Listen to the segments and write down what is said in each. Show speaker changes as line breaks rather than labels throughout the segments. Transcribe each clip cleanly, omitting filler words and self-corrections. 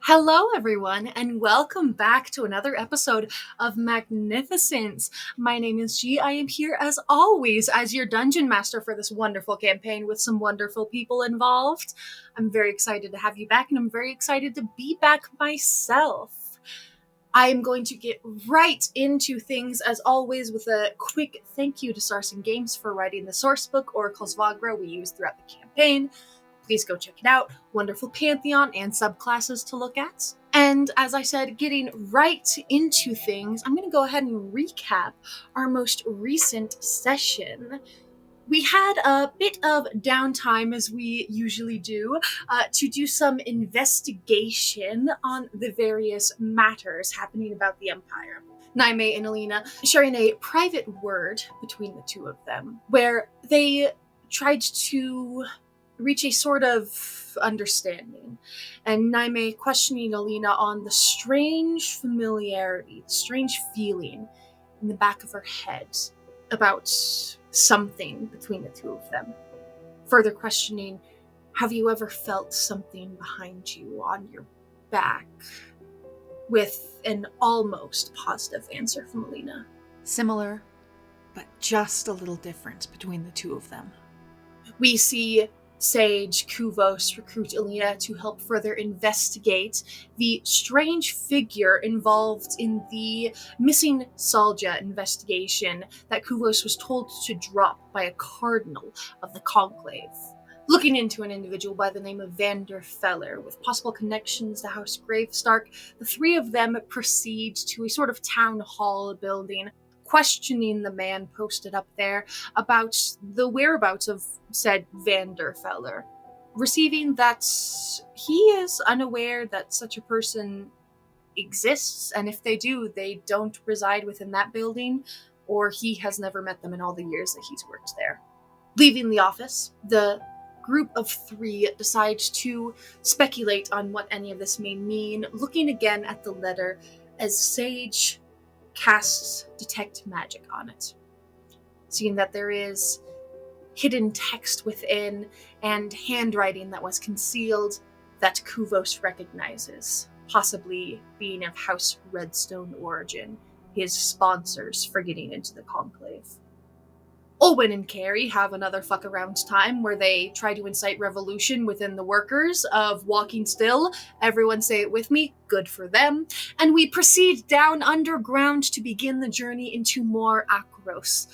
Hello, everyone, and welcome back to another episode of Magnificence. My name is G. I am here, as always, as your dungeon master for this wonderful campaign with some wonderful people involved. I'm very excited to have you back, and I'm very excited to be back myself. I am going to get right into things, as always, with a quick thank you to Sarson Games for writing the source book, Oracle's Vagra, we used throughout the campaign. Please go check it out. Wonderful pantheon and subclasses to look at. And as I said, getting right into things, I'm going to go ahead and recap our most recent session. We had a bit of downtime, as we usually do, to do some investigation on the various matters happening about the Empire. Naime and Alina sharing a private word between the two of them, where they tried to reach a sort of understanding, and Naime questioning Alina on the strange familiarity, the strange feeling in the back of her head about something between the two of them. Further questioning, have you ever felt something behind you on your back? With an almost positive answer from Alina.
Similar, but just a little different between the two of them.
We see Sage Khuvos recruit Alina to help further investigate the strange figure involved in the missing Salja investigation that Khuvos was told to drop by a cardinal of the Conclave. Looking into an individual by the name of Vander Feller with possible connections to House Gravestark, the three of them proceed to a sort of town hall building, questioning the man posted up there about the whereabouts of said Vander Feller, receiving that he is unaware that such a person exists, and if they do, they don't reside within that building, or he has never met them in all the years that he's worked there. Leaving the office, the group of three decides to speculate on what any of this may mean, looking again at the letter as Sage casts Detect Magic on it, seeing that there is hidden text within and handwriting that was concealed that Khuvos recognizes, possibly being of House Redstone origin, his sponsors for getting into the Conclave. Olwen and Carrie have another fuck around time where they try to incite revolution within the workers of Walking Still. Everyone say it with me, good for them. And we proceed down underground to begin the journey into more Akros.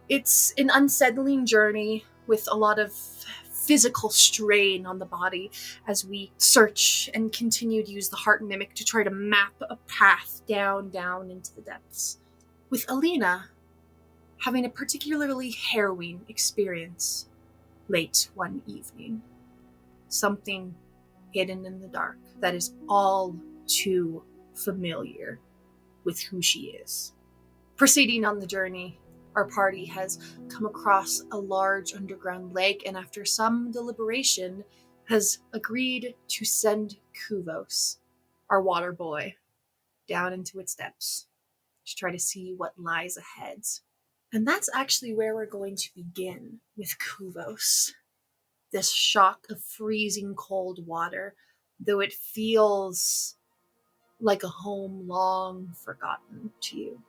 It's an unsettling journey with a lot of physical strain on the body as we search and continue to use the heart mimic to try to map a path down into the depths. With Alina having a particularly harrowing experience late one evening. Something hidden in the dark that is all too familiar with who she is. Proceeding on the journey, our party has come across a large underground lake, and after some deliberation, has agreed to send Khuvos, our water boy, down into its depths to try to see what lies ahead. And that's actually where we're going to begin with Khuvos. This shock of freezing cold water, though it feels like a home long forgotten to you.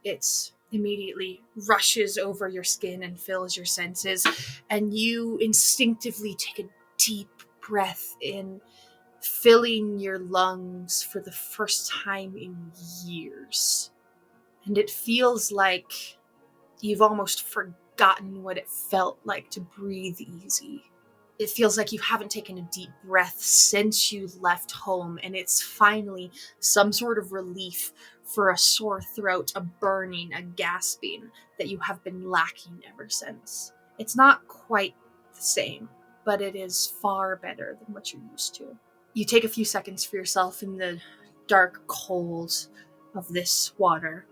It immediately rushes over your skin and fills your senses, and you instinctively take a deep breath in, filling your lungs for the first time in years. And it feels like you've almost forgotten what it felt like to breathe easy. It feels like you haven't taken a deep breath since you left home, and it's finally some sort of relief for a sore throat, a burning, a gasping that you have been lacking ever since. It's not quite the same, but it is far better than what you're used to. You take a few seconds for yourself in the dark cold of this water,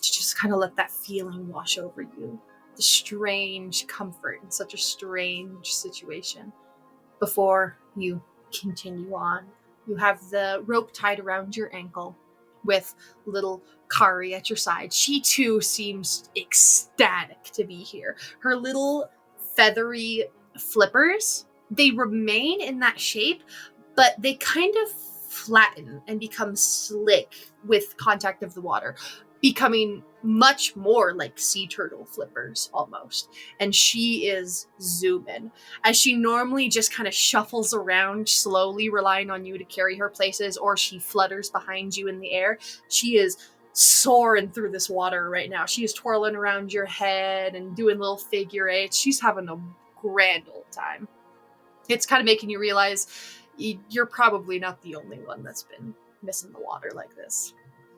to just kind of let that feeling wash over you. The strange comfort in such a strange situation. Before you continue on, you have the rope tied around your ankle with little Kari at your side. She too seems ecstatic to be here. Her little feathery flippers, they remain in that shape, but they kind of flatten and become slick with contact of the water, becoming much more like sea turtle flippers almost. And she is zooming as she normally just kind of shuffles around slowly, relying on you to carry her places, or she flutters behind you in the air. She is soaring through this water right now. She is twirling around your head and doing little figure eights. She's having a grand old time. It's kind of making you realize you're probably not the only one that's been missing the water like this.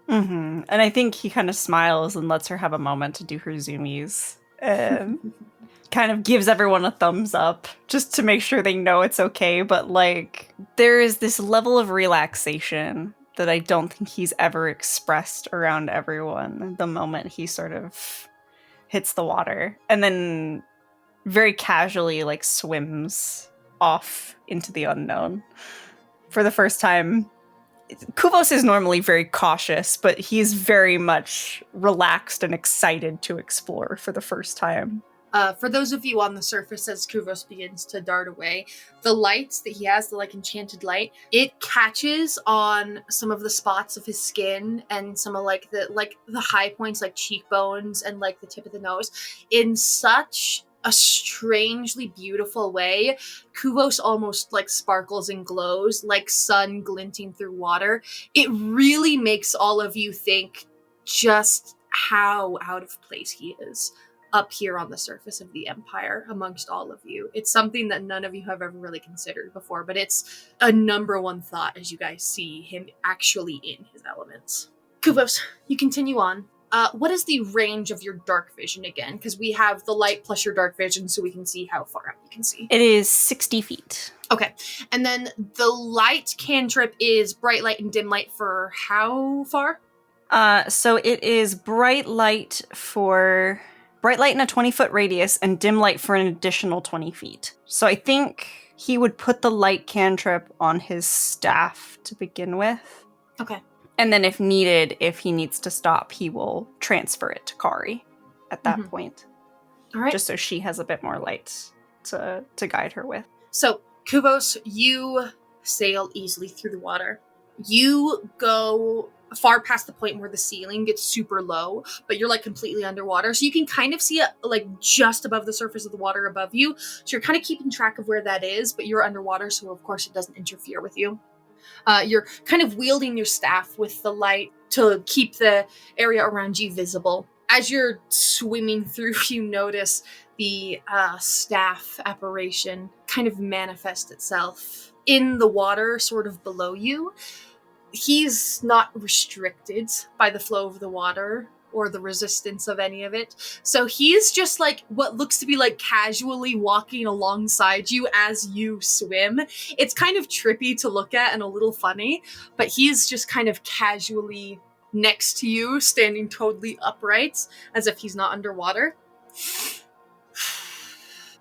Mm-hmm. And I think he kind of smiles and lets her have a moment to do her zoomies. Kind of gives everyone a thumbs up just to make sure they know it's okay. But like, there is this level of relaxation that I don't think he's ever expressed around everyone the moment he sort of hits the water. And then very casually like swims off into the unknown for the first time. Khuvos is normally very cautious, but he's very much relaxed and excited to explore for the first time.
For those of you on the surface, as Khuvos begins to dart away, the lights that he has, the like enchanted light, it catches on some of the spots of his skin and some of like the high points, like cheekbones and like the tip of the nose, in such a strangely beautiful way. Khuvos almost like sparkles and glows like sun glinting through water. It really makes all of you think just how out of place he is up here on the surface of the Empire amongst all of you. It's something that none of you have ever really considered before, but it's a number one thought as you guys see him actually in his elements. Khuvos, you continue on. What is the range of your dark vision again? Because we have the light plus your dark vision, so we can see how far out you can see.
It is 60 feet.
Okay. And then the light cantrip is bright light and dim light for how far?
So it is bright light in a 20-foot radius and dim light for an additional 20 feet. So I think he would put the light cantrip on his staff to begin with.
Okay.
And then if needed, if he needs to stop, he will transfer it to Kari at that point.
All right.
Just so she has a bit more light to guide her with.
So, Khuvos, you sail easily through the water. You go far past the point where the ceiling gets super low, but you're like completely underwater. So you can kind of see it like just above the surface of the water above you. So you're kind of keeping track of where that is, but you're underwater. So of course it doesn't interfere with you. You're kind of wielding your staff with the light to keep the area around you visible. As you're swimming through, you notice the staff apparition kind of manifest itself in the water sort of below you. He's not restricted by the flow of the water or the resistance of any of it. So he's just like what looks to be like casually walking alongside you as you swim. It's kind of trippy to look at and a little funny, but he's just kind of casually next to you, standing totally upright as if he's not underwater.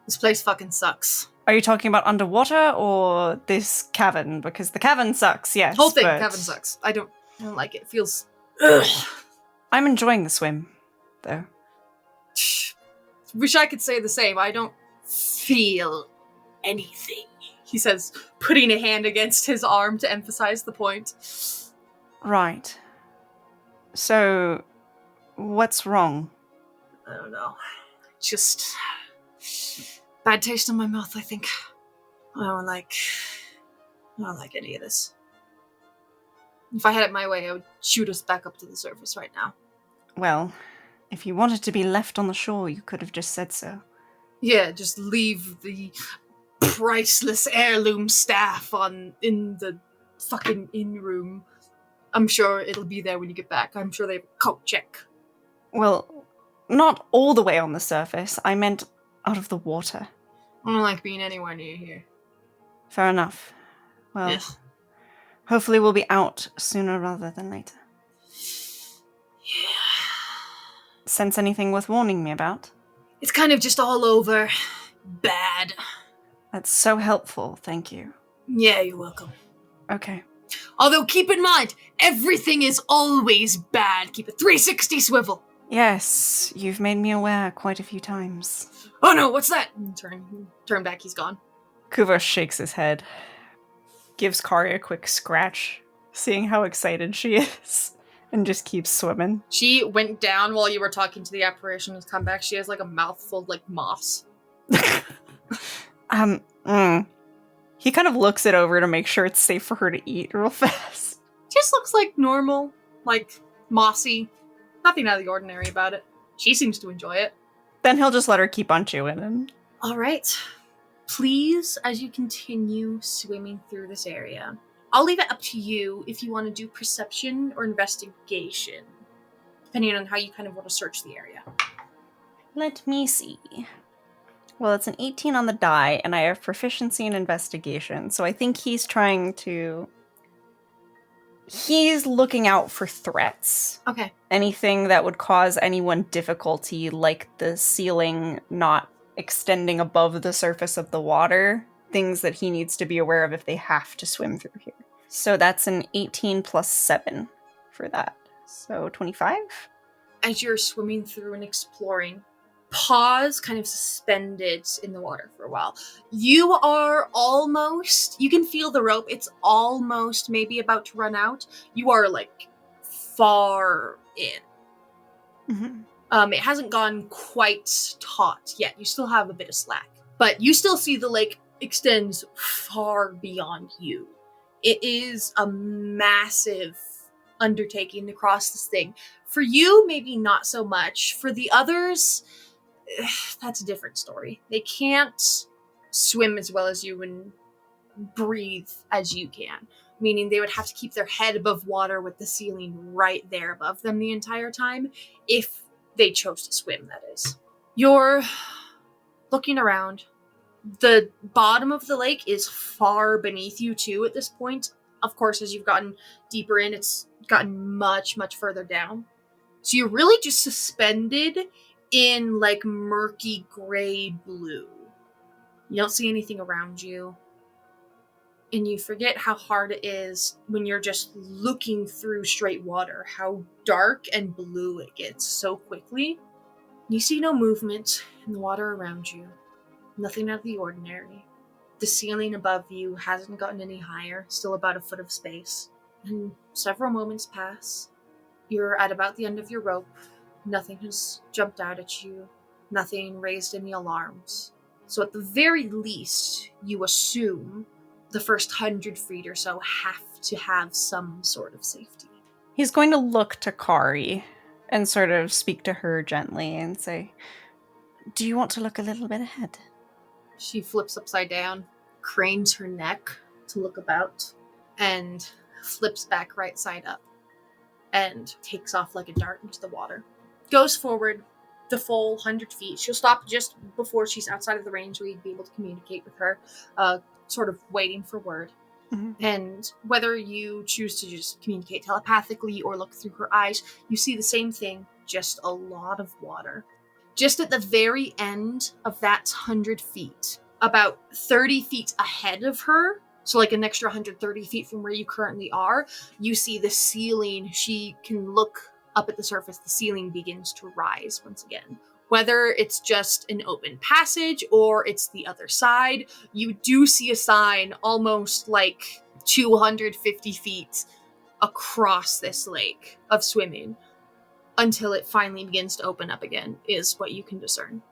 This place fucking sucks.
Are you talking about underwater or this cavern? Because the cavern sucks, yes.
Whole thing, cavern sucks. I don't like it. It feels... Ugh.
I'm enjoying the swim, though.
Wish I could say the same. I don't feel anything, he says, putting a hand against his arm to emphasize the point.
Right. So, what's wrong?
I don't know. Just bad taste in my mouth, I think. I don't like any of this. If I had it my way, I would shoot us back up to the surface right now.
Well, if you wanted to be left on the shore, you could have just said so.
Yeah, just leave the priceless heirloom staff in the fucking inn room. I'm sure it'll be there when you get back. I'm sure they have a coat check.
Well, not all the way on the surface. I meant out of the water.
I don't like being anywhere near here.
Fair enough. Well,
Ugh.
hopefully we'll be out sooner rather than later.
Yeah.
Sense anything worth warning me about?
It's kind of just all over. Bad.
That's so helpful, thank you.
Yeah, you're welcome.
Okay.
Although keep in mind, everything is always bad. Keep a 360 swivel.
Yes, you've made me aware quite a few times.
Oh no, what's that? Turn back, he's gone.
Khuvos shakes his head. gives Kari a quick scratch, seeing how excited she is, and just keeps swimming.
She went down while you were talking to the apparition and come back. She has like a mouthful of like moss.
He kind of looks it over to make sure it's safe for her to eat real fast.
Just looks like normal, like mossy. Nothing out of the ordinary about it. She seems to enjoy it.
Then he'll just let her keep on chewing. And
all right. Please, as you continue swimming through this area, I'll leave it up to you if you want to do perception or investigation, depending on how you kind of want to search the area.
Let me see. Well, it's an 18 on the die, and I have proficiency in investigation, so I think he's looking out for threats.
Okay.
Anything that would cause anyone difficulty, like the ceiling not extending above the surface of the water, things that he needs to be aware of if they have to swim through here. So that's an 18 plus 7 for that. So 25?
As you're swimming through and exploring, pause kind of suspended in the water for a while. You are almost, you can feel the rope. It's almost maybe about to run out. You are like far in.
Mm-hmm.
It hasn't gone quite taut yet. You still have a bit of slack, but you still see the lake extends far beyond you. It is a massive undertaking to cross this thing. For you, maybe not so much. For the others, that's a different story. They can't swim as well as you and breathe as you can, meaning they would have to keep their head above water with the ceiling right there above them the entire time, if they chose to swim, that is. You're looking around. The bottom of the lake is far beneath you, too, at this point. Of course, as you've gotten deeper in, it's gotten much, much further down. So you're really just suspended in, like, murky gray blue. You don't see anything around you. And you forget how hard it is when you're just looking through straight water, how dark and blue it gets so quickly. You see no movement in the water around you. Nothing out of the ordinary. The ceiling above you hasn't gotten any higher, still about a foot of space. And several moments pass. You're at about the end of your rope. Nothing has jumped out at you. Nothing raised any alarms. So at the very least, you assume the first 100 feet or so have to have some sort of safety.
He's going to look to Kari and sort of speak to her gently and say, "Do you want to look a little bit ahead?"
She flips upside down, cranes her neck to look about, and flips back right side up, and takes off like a dart into the water. Goes forward the full 100 feet. She'll stop just before she's outside of the range where you'd be able to communicate with her, sort of waiting for word.
Mm-hmm.
And whether you choose to just communicate telepathically or look through her eyes, you see the same thing, just a lot of water. Just at the very end of that 100 feet, about 30 feet ahead of her, so like an extra 130 feet from where you currently are, you see the ceiling. She can look up at the surface. The ceiling begins to rise once again. Whether it's just an open passage or it's the other side, you do see a sign almost like 250 feet across this lake of swimming until it finally begins to open up again, is what you can discern.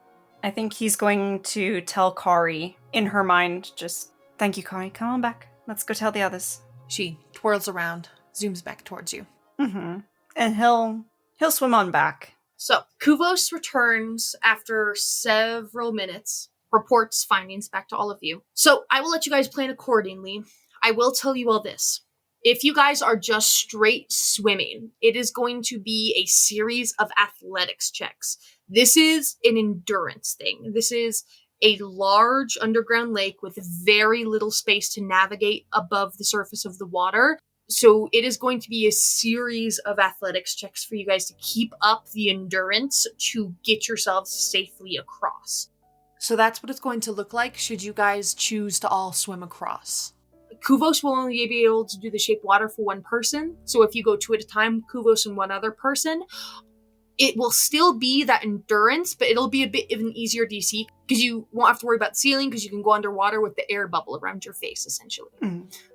I think he's going to tell Kari in her mind, just, "Thank you, Kari. Come on back. Let's go tell the others."
She twirls around, zooms back towards you.
Mm-hmm. And he'll swim on back.
So, Khuvos returns after several minutes, reports findings back to all of you. So, I will let you guys plan accordingly. I will tell you all this. If you guys are just straight swimming, it is going to be a series of athletics checks. This is an endurance thing. This is a large underground lake with very little space to navigate above the surface of the water. So it is going to be a series of athletics checks for you guys to keep up the endurance to get yourselves safely across.
So that's what it's going to look like should you guys choose to all swim across.
Khuvos will only be able to do the shape water for one person. So if you go two at a time, Khuvos and one other person, it will still be that endurance, but it'll be a bit of an easier DC because you won't have to worry about the ceiling because you can go underwater with the air bubble around your face, essentially.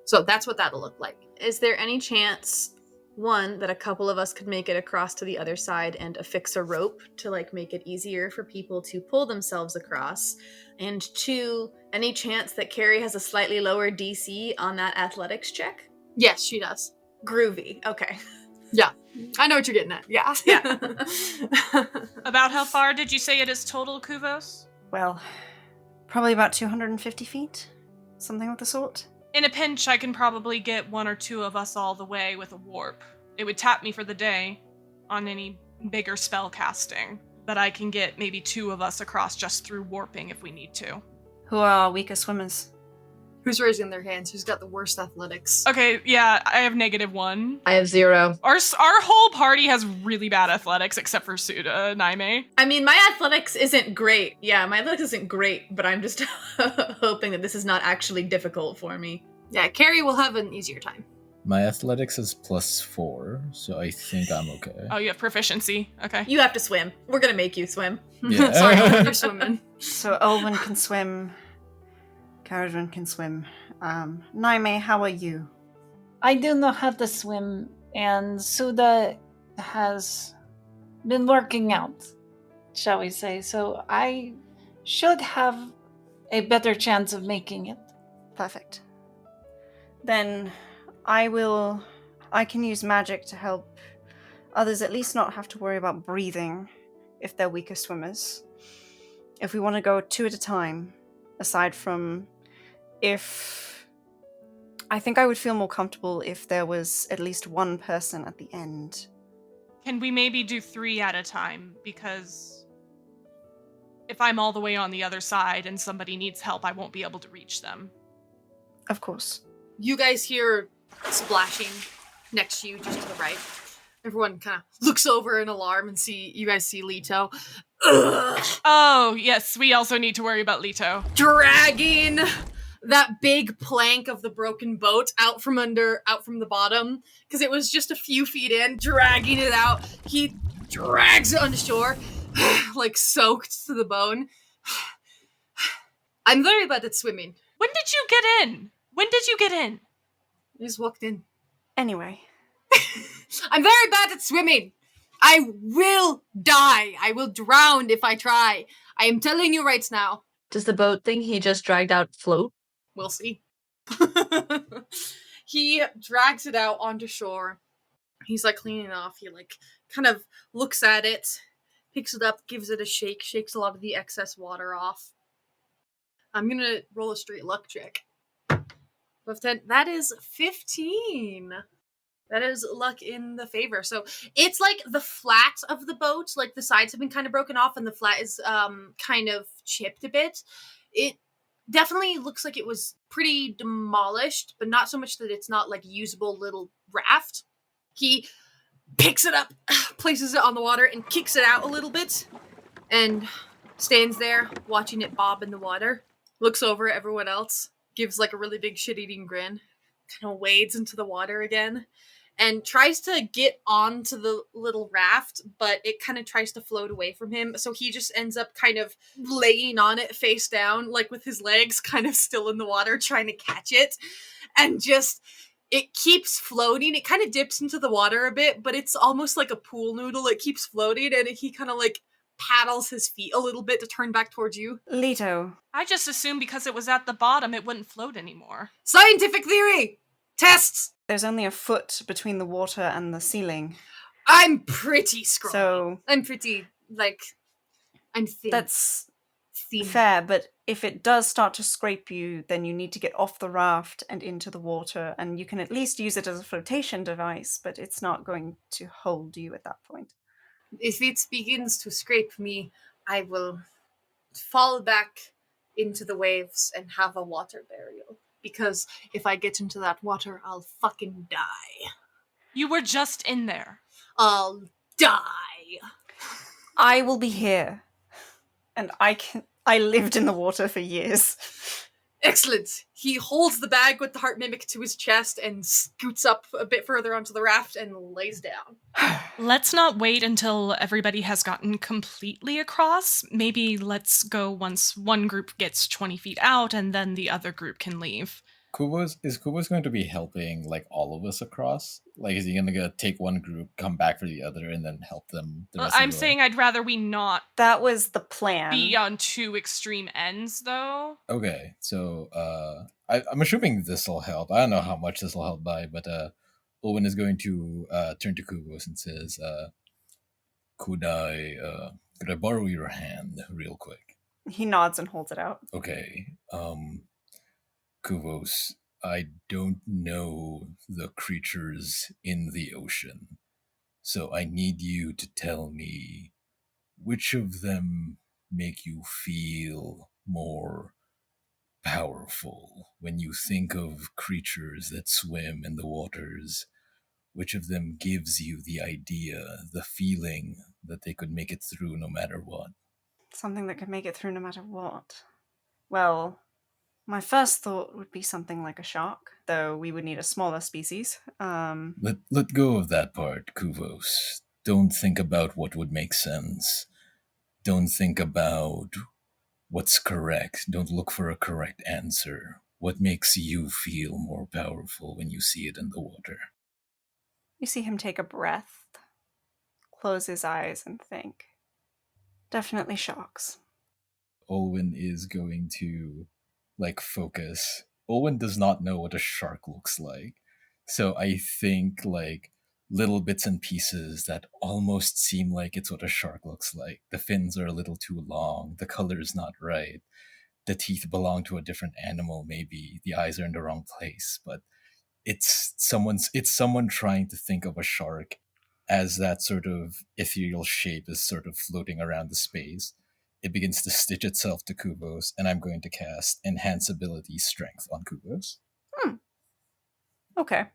So that's what that'll look like.
Is there any chance, one, that a couple of us could make it across to the other side and affix a rope to like make it easier for people to pull themselves across? And two, any chance that Carrie has a slightly lower DC on that athletics check?
Yes, she does.
Groovy. Okay.
Yeah. I know what you're getting at. Yeah.
Yeah.
About how far did you say it is total, Khuvos?
Well, probably about 250 feet. Something of the sort.
In a pinch, I can probably get one or two of us all the way with a warp. It would tap me for the day on any bigger spell casting, but I can get maybe two of us across just through warping if we need to.
Who are our weaker swimmers?
Who's raising their hands? Who's got the worst athletics?
Okay, yeah, I have -1.
I have 0.
Our whole party has really bad athletics, except for Suda, Naime.
I mean, my athletics isn't great. Yeah, my athletics isn't great, but I'm just hoping that this is not actually difficult for me.
Yeah, Carrie will have an easier time.
My athletics is +4, so I think I'm okay.
Oh, you have proficiency. Okay.
You have to swim. We're gonna make you swim.
Yeah.
Sorry, you're swimming.
So Olwen can swim. Caradron can swim. Naime, how are you?
I do know how to swim, and Suda has been working out, shall we say. So I should have a better chance of making it.
Perfect. Then I can use magic to help others at least not have to worry about breathing if they're weaker swimmers. If we want to go 2 at a time, aside from if... I think I would feel more comfortable if there was at least one person at the end.
Can we maybe do 3 at a time? Because if I'm all the way on the other side and somebody needs help, I won't be able to reach them.
Of course.
You guys hear splashing next to you, just to the right. Everyone kind of looks over in alarm and you guys see Leto. Ugh.
Oh, yes, we also need to worry about Leto.
Dragging that big plank of the broken boat out from the bottom, because it was just a few feet in, dragging it out. He drags it onto shore, like soaked to the bone. I'm very bad at swimming.
When did you get in?
I just walked in.
Anyway.
I'm very bad at swimming. I will die. I will drown if I try. I am telling you right now.
Does the boat thing he just dragged out float?
We'll see. He drags it out onto shore. He's like cleaning it off. He like kind of looks at it, picks it up, gives it a shake, shakes a lot of the excess water off. I'm gonna roll a straight luck check. Above 10. That is 15. That is luck in the favor. So it's like the flat of the boat, like the sides have been kind of broken off and the flat is kind of chipped a bit. It definitely looks like it was pretty demolished, but not so much that it's not like usable little raft. He picks it up, places it on the water, and kicks it out a little bit, and stands there watching it bob in the water. Looks over at everyone else, gives like a really big shit-eating grin, kind of wades into the water again, and tries to get onto the little raft, but it kind of tries to float away from him, so he just ends up kind of laying on it face down, like with his legs kind of still in the water, trying to catch it, and just... it keeps floating. It kind of dips into the water a bit, but it's almost like a pool noodle. It keeps floating, and he kind of like paddles his feet a little bit to turn back towards you.
Leto.
I just assumed because it was at the bottom, it wouldn't float anymore.
Scientific theory! Tests!
There's only a foot between the water and the ceiling.
I'm pretty scrawny.
So...
I'm pretty, I'm thin.
That's
thin.
fair, but if it does start to scrape you, then you need to get off the raft and into the water, and you can at least use it as a flotation device, but it's not going to hold you at that point.
If it begins to scrape me, I will fall back into the waves and have a water burial. Because if I get into that water, I'll fucking die.
You were just in there.
I'll die.
I will be here. And I lived in the water for years.
Excellent. He holds the bag with the heart mimic to his chest and scoots up a bit further onto the raft and lays down.
Let's not wait until everybody has gotten completely across. Maybe let's go once one group gets 20 feet out and then the other group can leave.
Is Khuvos going to be helping like all of us across? Like, is he gonna take one group, come back for the other, and then help them the rest of
I'm
the way?
saying I'd rather we not
That was the plan.
be on two extreme ends, though.
Okay, so I'm assuming this will help. I don't know how much this will help by, but Owen is going to turn to Khuvos and says, could I borrow your hand real quick?
He nods and holds it out.
Okay. Khuvos, I don't know the creatures in the ocean, so I need you to tell me which of them make you feel more powerful when you think of creatures that swim in the waters. Which of them gives you the idea, the feeling that they could make it through no matter what?
Something that could make it through no matter what. Well, my first thought would be something like a shark, though we would need a smaller species.
Let go of that part, Khuvos. Don't think about what would make sense. Don't think about what's correct. Don't look for a correct answer. What makes you feel more powerful when you see it in the water?
You see him take a breath, close his eyes, and think. Definitely sharks.
Olwen is going to focus. Olwen does not know what a shark looks like. So I think little bits and pieces that almost seem like it's what a shark looks like. The fins are a little too long, the color is not right, the teeth belong to a different animal maybe, the eyes are in the wrong place, but it's someone trying to think of a shark as that sort of ethereal shape is sort of floating around the space. It begins to stitch itself to Khuvos, and I'm going to cast Enhance Ability Strength on Khuvos.
Okay.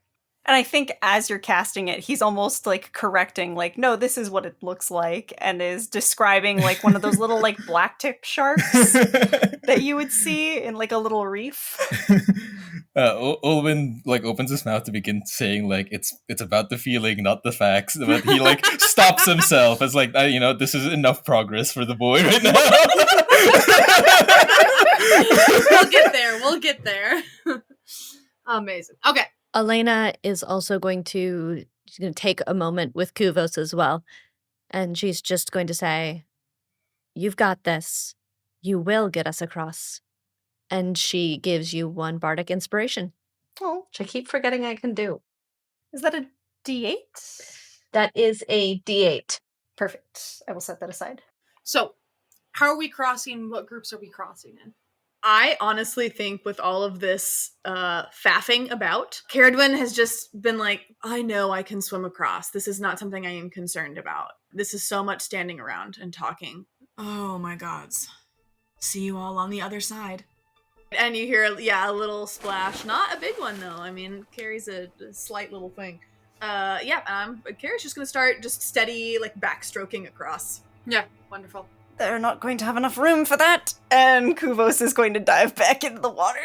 And I think as you're casting it, he's almost correcting, no, this is what it looks like, and is describing one of those little black tip sharks that you would see in a little reef.
Olwen opens his mouth to begin saying it's about the feeling, not the facts, but he stops himself as this is enough progress for the boy right now.
We'll get there. Amazing. Okay.
Elena is also going to take a moment with Khuvos as well. And she's just going to say, "You've got this. You will get us across." And she gives you one bardic inspiration.
Oh,
Which I keep forgetting I can do.
is that a D8?
That is a D8.
Perfect. I will set that aside.
So, how are we crossing? What groups are we crossing in?
I honestly think with all of this faffing about, Caradwin has just been I know I can swim across. This is not something I am concerned about. This is so much standing around and talking.
Oh my gods. See you all on the other side.
And you hear, a little splash. Not a big one, though. I mean, Carrie's a slight little thing. Carrie's just gonna start just steady, backstroking across.
Yeah, wonderful.
They're not going to have enough room for that, and Khuvos is going to dive back into the water.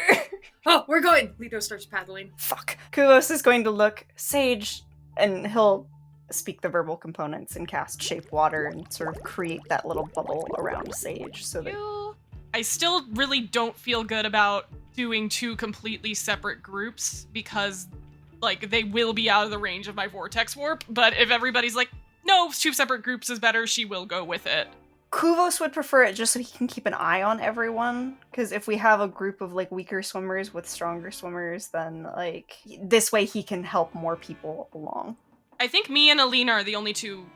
Oh, we're going! Lito starts paddling.
Fuck. Khuvos is going to look Sage, and he'll speak the verbal components and cast Shape Water and sort of create that little bubble around Sage so that...
I still really don't feel good about doing two completely separate groups because, they will be out of the range of my vortex warp, but if everybody's no, two separate groups is better, she will go with it.
Khuvos would prefer it just so he can keep an eye on everyone, because if we have a group of weaker swimmers with stronger swimmers, then this way he can help more people along.
I think me and Alina are the only two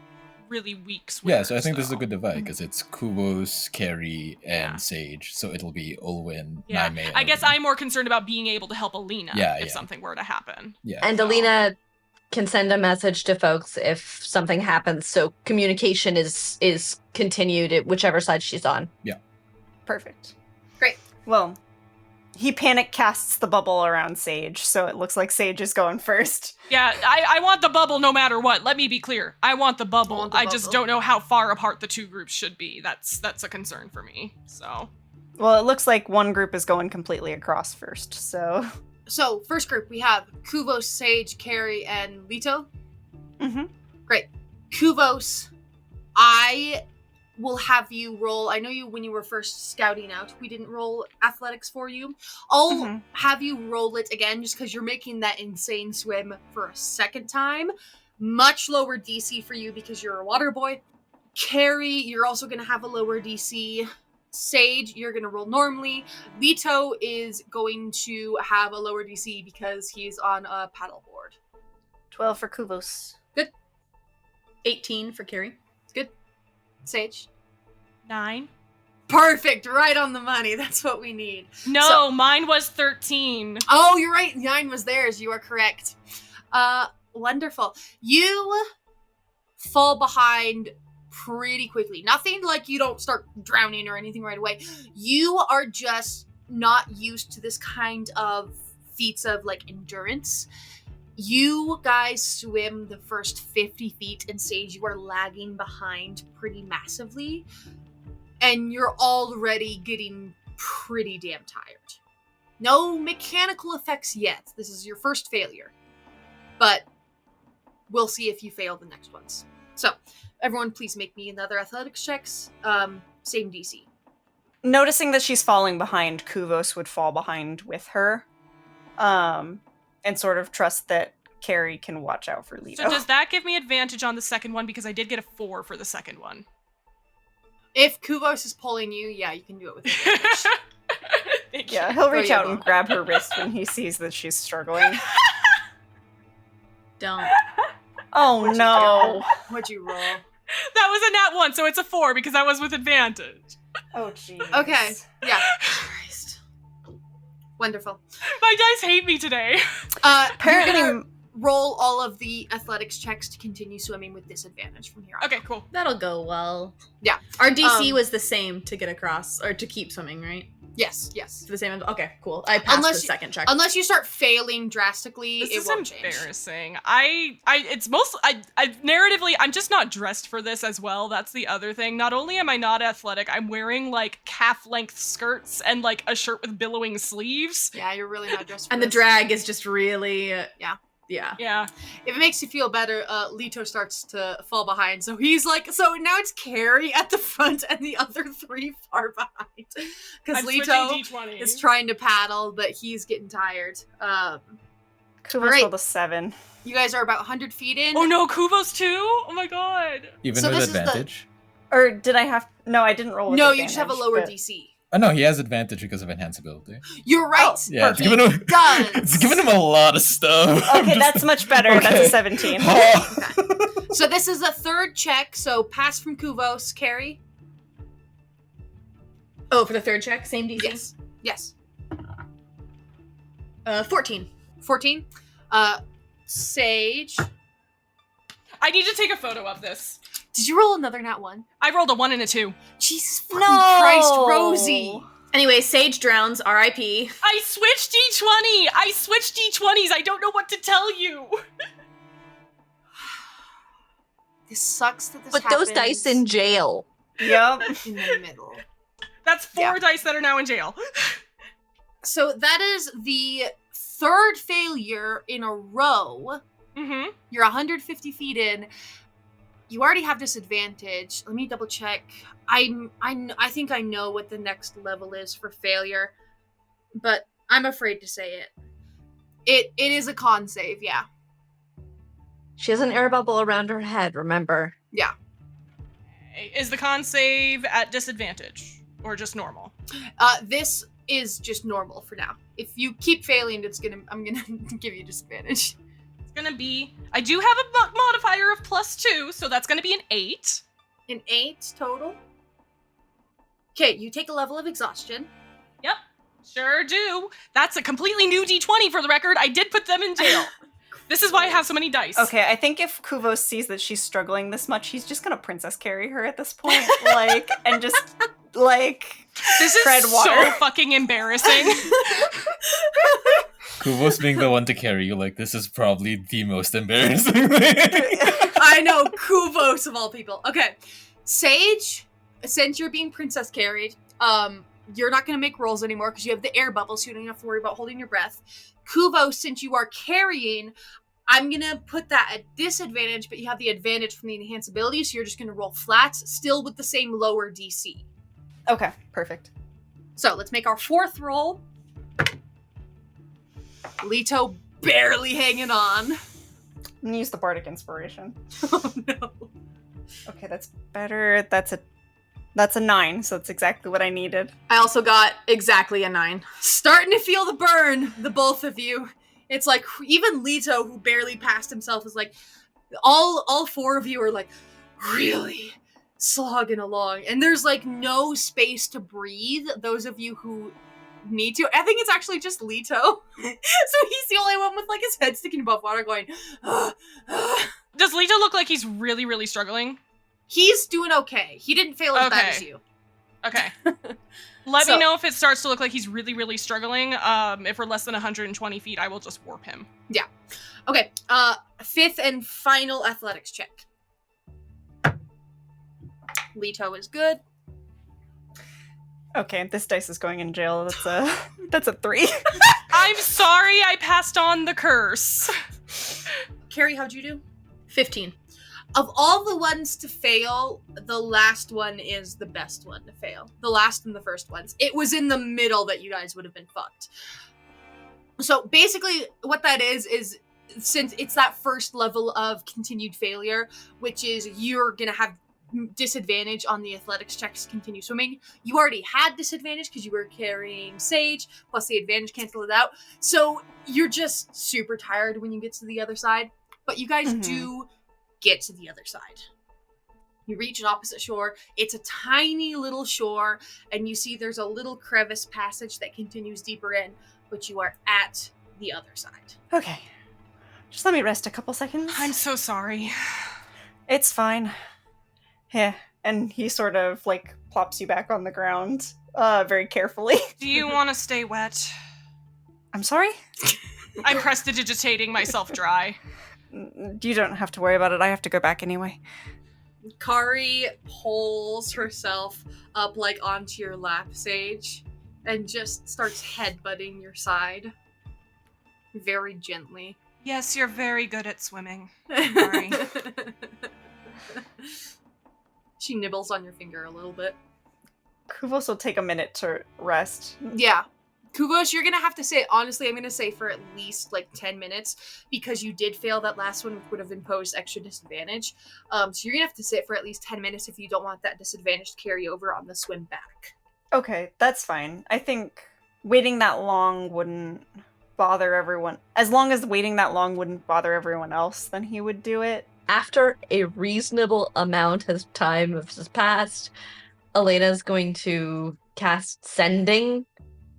really weak swimmers.
Yeah, so I think this is a good divide because it's Khuvos, Carrie, and Sage, so it'll be Olwen, Naime,
I guess I'm more concerned about being able to help Alina if something were to happen.
Yeah.
And Alina can send a message to folks if something happens, so communication is continued at whichever side she's on.
Yeah.
Perfect.
Great.
Well, he panic casts the bubble around Sage, so it looks like Sage is going first.
Yeah, I want the bubble no matter what. Let me be clear. I want the bubble. I just don't know how far apart the two groups should be. That's a concern for me. So.
Well, it looks like one group is going completely across first, so...
So, first group, we have Khuvos, Sage, Carrie, and Leto.
Mm-hmm.
Great. Khuvos, I will have you roll. I know you when you were first scouting out, we didn't roll athletics for you. I'll have you roll it again just because you're making that insane swim for a second time. Much lower DC for you because you're a water boy. Carrie, you're also going to have a lower DC. Sage, you're going to roll normally. Leto is going to have a lower DC because he's on a paddleboard.
12 for Khuvos.
18 for Carrie.
Good. Sage.
9.
Perfect. Right on the money. That's what we need.
No, mine was 13.
Oh, you're right. 9 was theirs. You are correct. Wonderful. You fall behind pretty quickly. Nothing like you don't start drowning or anything right away. You are just not used to this kind of feats of like endurance. You guys swim the first 50 feet and Sage, you are lagging behind pretty massively. And you're already getting pretty damn tired. No mechanical effects yet. This is your first failure. But we'll see if you fail the next ones. So, everyone please make me another athletics checks. Same DC.
Noticing that she's falling behind, Khuvos would fall behind with her. And sort of trust that Carrie can watch out for Leto.
So does that give me advantage on the second one? Because I did get a 4 for the second one.
If Khuvos is pulling you, yeah, you can do it with advantage.
Yeah, he'll reach out and grab her wrist when he sees that she's struggling.
Don't.
Oh no.
What'd you roll?
That was a nat 1, so it's a 4 because I was with advantage.
Oh jeez.
Okay, yeah. Christ. Wonderful.
My dice hate me today.
Apparently,
you're gonna roll all of the athletics checks to continue swimming with disadvantage from here on.
Okay, cool.
That'll go well.
Yeah.
Our DC was the same to get across, or to keep swimming, right?
Yes, yes.
The same. Okay, cool. I passed the second check.
Unless you start failing drastically,
This
it
is
won't change.
embarrassing. I narratively, I'm just not dressed for this as well. That's the other thing. Not only am I not athletic, I'm wearing like calf-length skirts and like a shirt with billowing sleeves.
Yeah, you're really not dressed for
And the
this.
drag is just really...
Yeah.
Yeah.
If it makes you feel better, Leto starts to fall behind. So he's like, so now it's Carrie at the front and the other 3 far behind. Because Leto is trying to paddle, but he's getting tired.
Khuvos rolled a 7.
You guys are about 100 feet in.
Oh no, Khuvos too? Oh my god.
Even
So
with
this is the-
advantage?
Or did I have... No, I didn't roll with
No,
advantage.
you just have a lower
but-
DC.
Oh no, he has advantage because of enhanceability.
You're right.
Yeah, it's
He
giving him,
does.
it's giving him a lot of stuff.
Okay, that's much better.
Okay.
That's a 17.
So this is a third check. So pass from Khuvos, Carrie.
Oh, for the third check, same DC?
Yes. Yes.
14.
14. Sage.
I need to take a photo of this.
Did you roll another nat 1?
I rolled a 1 and a 2.
Jesus fucking Christ, Rosie.
Anyway, Sage drowns, R.I.P.
I switched D20! I switched D20s! I don't know what to tell you!
This sucks that this
Put those dice in jail.
Yep.
in the middle.
That's 4 dice that are now in jail.
So that is the third failure in a row.
Mm-hmm.
You're 150 feet in. You already have disadvantage. Let me double check. I think I know what the next level is for failure, but I'm afraid to say it. It is a con save, yeah.
She has an air bubble around her head, remember?
Yeah.
Is the con save at disadvantage? Or just normal?
This is just normal for now. If you keep failing, I'm gonna give you disadvantage.
It's gonna be... I do have a modifier of +2, so that's gonna be an 8.
An 8 total. Okay, you take a level of exhaustion.
Yep, sure do. That's a completely new D20 for the record. I did put them in jail. This is why I have so many dice.
Okay, I think if Khuvos sees that she's struggling this much, he's just gonna princess carry her at this point, like, and just, like,
this is
tread water.
so fucking embarrassing.
Khuvos being the one to carry you, like, this is probably the most embarrassing thing.
I know, Khuvos of all people. Okay, Sage, since you're being princess carried, you're not going to make rolls anymore because you have the air bubble, so you don't have to worry about holding your breath. Khuvos, since you are carrying, I'm going to put that at disadvantage, but you have the advantage from the enhance ability, so you're just going to roll flats, still with the same lower DC.
Okay, perfect.
So let's make our 4th roll. Leto barely hanging on.
I'm gonna use the Bardic Inspiration.
Oh no.
Okay, that's better. That's a 9, so that's exactly what I needed.
I also got exactly a 9.
Starting to feel the burn, the both of you. It's like, even Leto, who barely passed himself, is like, all 4 of you are like, really slogging along. And there's like no space to breathe, those of you who need to. I think it's actually just Leto. So he's the only one with like his head sticking above water going,
Does Leto look like he's really, really struggling?
He's doing okay. He didn't fail as bad
Okay.
as you.
Okay. Let
So-
me know if it starts to look like he's really, really struggling. If we're less than 120 feet, I will just warp him.
Okay, 5th and final athletics check. Leto is good.
Okay, this dice is going in jail. That's a 3.
I'm sorry I passed on the curse.
Carrie, how'd you do?
15.
Of all the ones to fail, the last one is the best one to fail. The last and the first ones. It was in the middle that you guys would have been fucked. So basically what that is since it's that first level of continued failure, which is you're going to have disadvantage on the athletics checks to continue swimming. You already had disadvantage because you were carrying Sage, plus the advantage canceled it out. So you're just super tired when you get to the other side. But you guys do get to the other side. You reach an opposite shore. It's a tiny little shore, and you see there's a little crevice passage that continues deeper in, but you are at the other side.
Okay. Just let me rest a couple seconds.
I'm so sorry.
It's fine. Yeah. And he sort of, like, plops you back on the ground, very carefully.
Do you want to stay wet?
I'm sorry?
I'm prestidigitating myself dry.
You don't have to worry about it. I have to go back anyway.
Kari pulls herself up, like, onto your lap, Sage, and just starts headbutting your side. Very gently.
Yes, you're very good at swimming. Sorry.
She nibbles on your finger a little bit.
Khuvos will take a minute to rest.
Yeah. Khuvos, you're gonna have to sit, honestly, I'm gonna say for at least, like, 10 minutes, because you did fail that last one, which would have imposed extra disadvantage. So you're gonna have to sit for at least 10 minutes if you don't want that disadvantage to carry over on the swim back.
Okay, that's fine. I think waiting that long wouldn't bother everyone. As long as waiting that long wouldn't bother everyone else, then he would do it.
After a reasonable amount of time has passed, Elena's going to cast Sending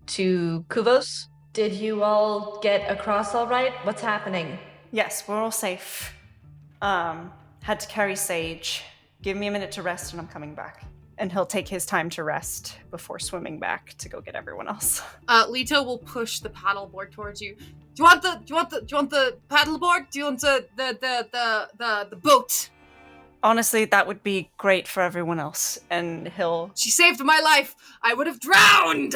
to Khuvos. Did you all get across all right? What's happening?
Yes, we're all safe. Had to carry Sage. Give me a minute to rest and I'm coming back. And he'll take his time to rest before swimming back to go get everyone else.
Leto will push the paddleboard towards you. Do you want the paddleboard? Do you want the boat?
Honestly, that would be great for everyone else. And he'll...
She saved my life. I would have drowned.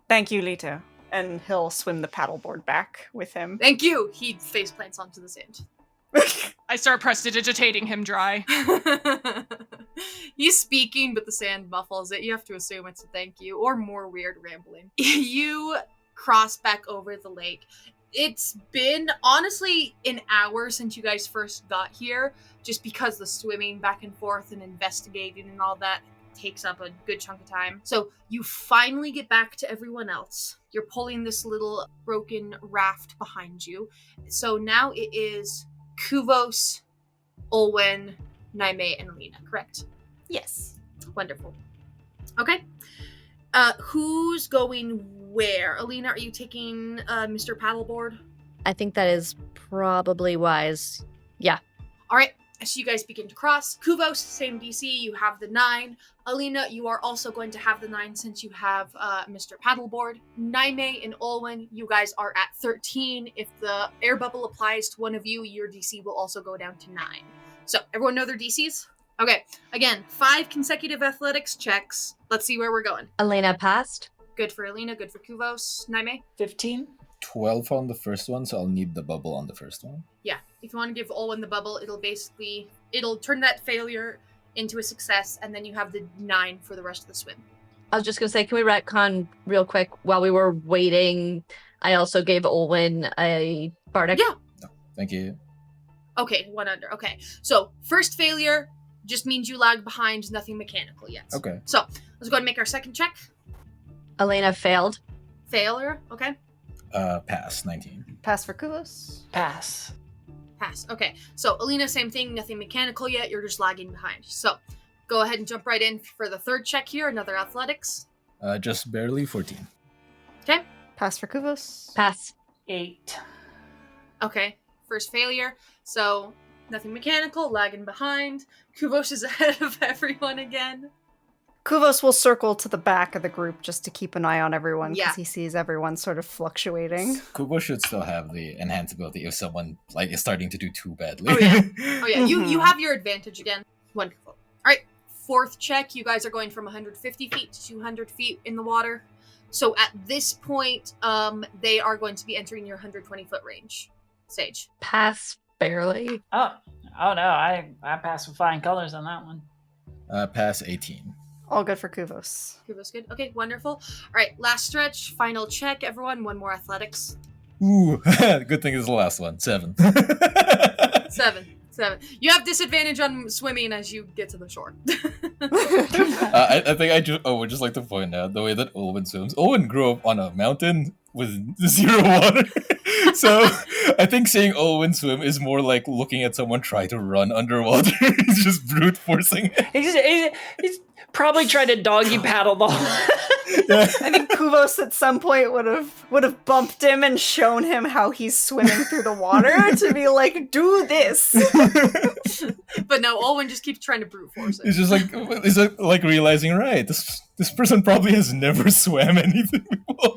Thank you, Leto. And he'll swim the paddleboard back with him.
Thank you. He face plants onto the sand.
I start prestidigitating him dry.
He's speaking, but the sand muffles it. You have to assume it's a thank you, or more weird rambling. You cross back over the lake. It's been, honestly, an hour since you guys first got here, just because the swimming back and forth and investigating and all that takes up a good chunk of time. So you finally get back to everyone else. You're pulling this little broken raft behind you. So now it is Khuvos, Olwen, Naime, and Alina, correct?
Yes.
Wonderful. Okay. Who's going where? Alina, are you taking Mr. Paddleboard?
I think that is probably wise. Yeah.
All right. So you guys begin to cross. Khuvos, same DC. You have the 9. Alina, you are also going to have the 9 since you have Mr. Paddleboard. Naime and Olwen, you guys are at 13. If the air bubble applies to one of you, your DC will also go down to 9. So everyone know their DCs? Okay, again, 5 consecutive athletics checks. Let's see where we're going.
Elena passed.
Good for Alina, good for Khuvos. Naime?
15.
12 on the first one, so I'll need the bubble on the first one.
Yeah, if you want to give Olwen the bubble, it'll turn that failure into a success, and then you have the 9 for the rest of the swim.
I was just going to say, can we retcon real quick? While we were waiting, I also gave Olwen a bardic.
Yeah.
No, thank you.
Okay, 1 under. Okay, so first failure just means you lag behind, nothing mechanical yet.
Okay.
So let's go ahead and make our second check.
Elena failed.
Failure, okay.
Pass, 19.
Pass for Khuvos.
Pass.
Pass. Okay, so Alina, same thing, nothing mechanical yet, you're just lagging behind. So go ahead and jump right in for the third check here, another athletics.
Just barely 14.
Okay.
Pass for Khuvos.
Pass.
8.
Okay, first failure. So nothing mechanical, lagging behind. Khuvos is ahead of everyone again.
Khuvos will circle to the back of the group just to keep an eye on everyone because
Yeah.
he sees everyone sort of fluctuating.
Kubo should still have the enhance ability if someone is starting to do too badly.
Oh yeah. Oh yeah, you
Mhm.
have your advantage again. Wonderful. All right, fourth check. You guys are going from 150 feet to 200 feet in the water. So at this point, they are going to be entering your 120-foot range. Sage.
Pass barely.
Oh no, I passed with flying colors on that one.
Pass 18.
All good for Khuvos.
Kubo's good. Okay, wonderful. All right, last stretch. Final check, everyone. 1 more athletics.
Ooh, good thing is the last one. 7.
7. You have disadvantage on swimming as you get to the shore.
I think I would just like to point out the way that Owen swims. Owen grew up on a mountain with 0 water. So I think seeing Owen swim is more like looking at someone try to run underwater. He's just brute forcing it.
He's probably tried to doggy paddle the whole.
Yeah.
I think Khuvos at some point would have bumped him and shown him how he's swimming through the water to be like, do this.
But no, Olwen just keeps trying to brute force it.
He's just like realizing, right, this person probably has never swam anything before.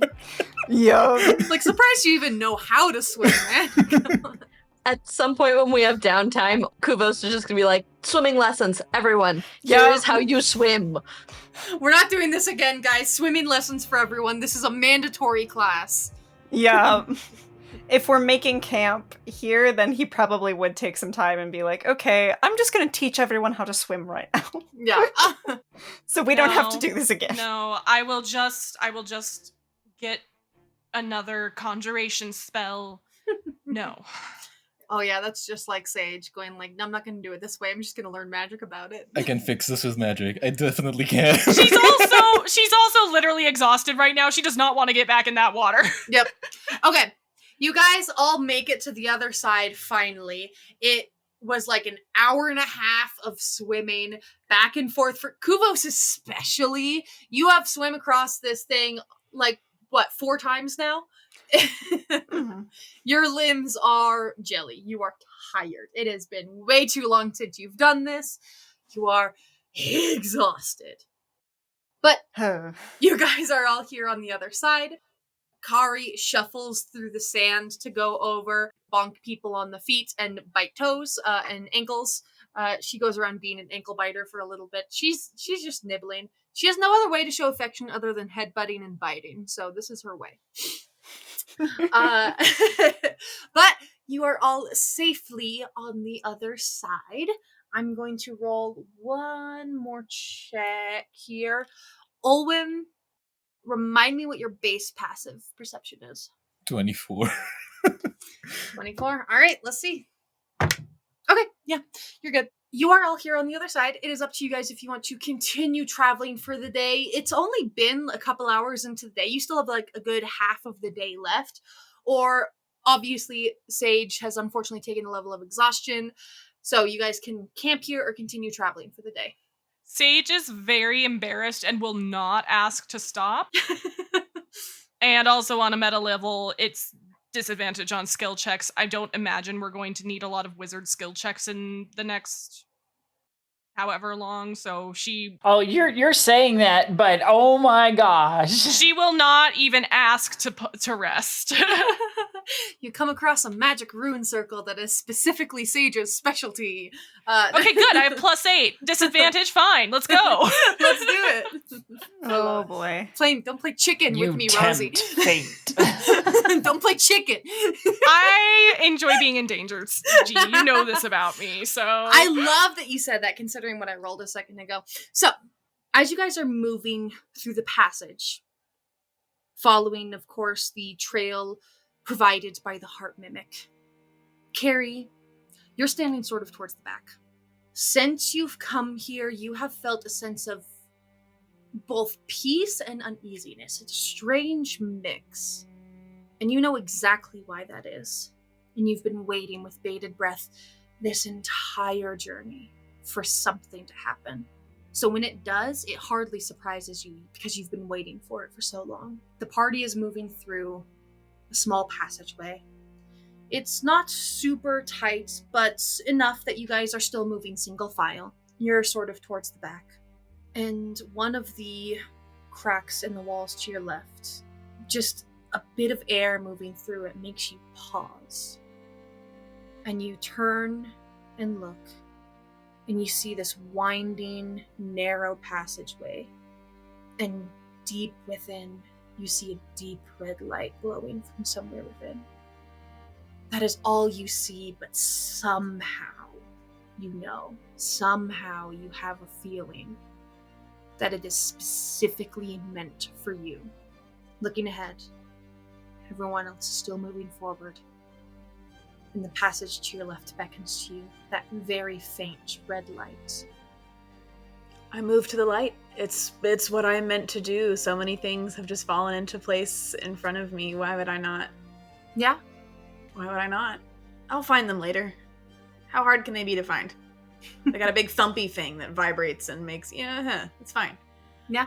Yeah.
Like, surprised you even know how to swim, man. Come on.
At some point when we have downtime, Khuvos is just going to be like, swimming lessons, everyone. Here
Yeah.
is how you swim.
We're not doing this again, guys. Swimming lessons for everyone. This is a mandatory class.
Yeah. If we're making camp here, then he probably would take some time and be like, okay, I'm just going to teach everyone how to swim right now.
Yeah.
So we don't have to
No.
do this again.
No, I will just get another conjuration spell. No.
Oh yeah, that's just like Sage going like, no, I'm not going to do it this way. I'm just going to learn magic about it.
I can fix this with magic. I definitely can.
She's also literally exhausted right now. She does not want to get back in that water.
Yep. Okay. You guys all make it to the other side finally. It was like an hour and a half of swimming back and forth for Khuvos especially. You have swim across this thing like what, 4 times now?
Mhm.
Your limbs are jelly. You are tired. It has been way too long since you've done this. You are exhausted. But you guys are all here on the other side. Kari shuffles through the sand to go over, bonk people on the feet and bite toes and ankles. She goes around being an ankle biter for a little bit. She's just nibbling. She has no other way to show affection other than headbutting and biting, so this is her way. But you are all safely on the other side. I'm going to roll one more check here. Olwen, remind me what your base passive perception is.
24.
24. All right, let's see. Okay, yeah, you're good. You are all here on the other side. It is up to you guys if you want to continue traveling for the day. It's only been a couple hours into the day. You still have like a good half of the day left. Or obviously, Sage has unfortunately taken a level of exhaustion. So you guys can camp here or continue traveling for the day.
Sage is very embarrassed and will not ask to stop. And also on a meta level, it's disadvantage on skill checks. I don't imagine we're going to need a lot of wizard skill checks in the next however long, so she
Oh, you're saying that, but oh my gosh.
will not even ask to rest.
You come across a magic rune circle that is specifically Sage's specialty.
Okay, good. I have +8. Disadvantage, fine. Let's go.
Let's do it.
Oh boy.
Don't play chicken
You
with me, Rosie.
tempt fate.
Don't play chicken.
I enjoy being in danger, G. You know this about me, so.
I love that you said that, considering what I rolled a second ago. So, as you guys are moving through the passage, following, of course, the trail provided by the heart mimic, Carrie, you're standing sort of towards the back. Since you've come here, you have felt a sense of both peace and uneasiness. It's a strange mix. And you know exactly why that is. And you've been waiting with bated breath this entire journey for something to happen. So when it does, it hardly surprises you because you've been waiting for it for so long. The party is moving through a small passageway. It's not super tight, but enough that you guys are still moving single file. You're sort of towards the back. And one of the cracks in the walls to your left, just a bit of air moving through it makes you pause. And you turn and look, and you see this winding, narrow passageway. And deep within, you see a deep red light glowing from somewhere within. That is all you see, but somehow you know, somehow you have a feeling that it is specifically meant for you. Looking ahead, everyone else is still moving forward. And the passage to your left beckons to you, that very faint red light.
I move to the light. It's what I'm meant to do. So many things have just fallen into place in front of me. Why would I not?
Yeah?
Why would I not? I'll find them later. How hard can they be to find? They got a big thumpy thing that vibrates and makes, it's fine.
Yeah.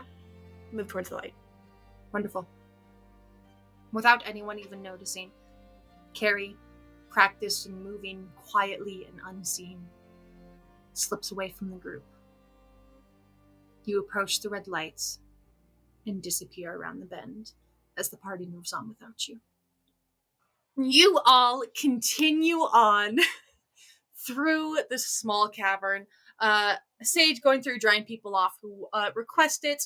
Move towards the light.
Wonderful. Without anyone even noticing, Carrie, practiced in moving quietly and unseen, slips away from the group. You approach the red lights and disappear around the bend as the party moves on without you. You all continue on through this small cavern. Sage going through, drying people off who request it.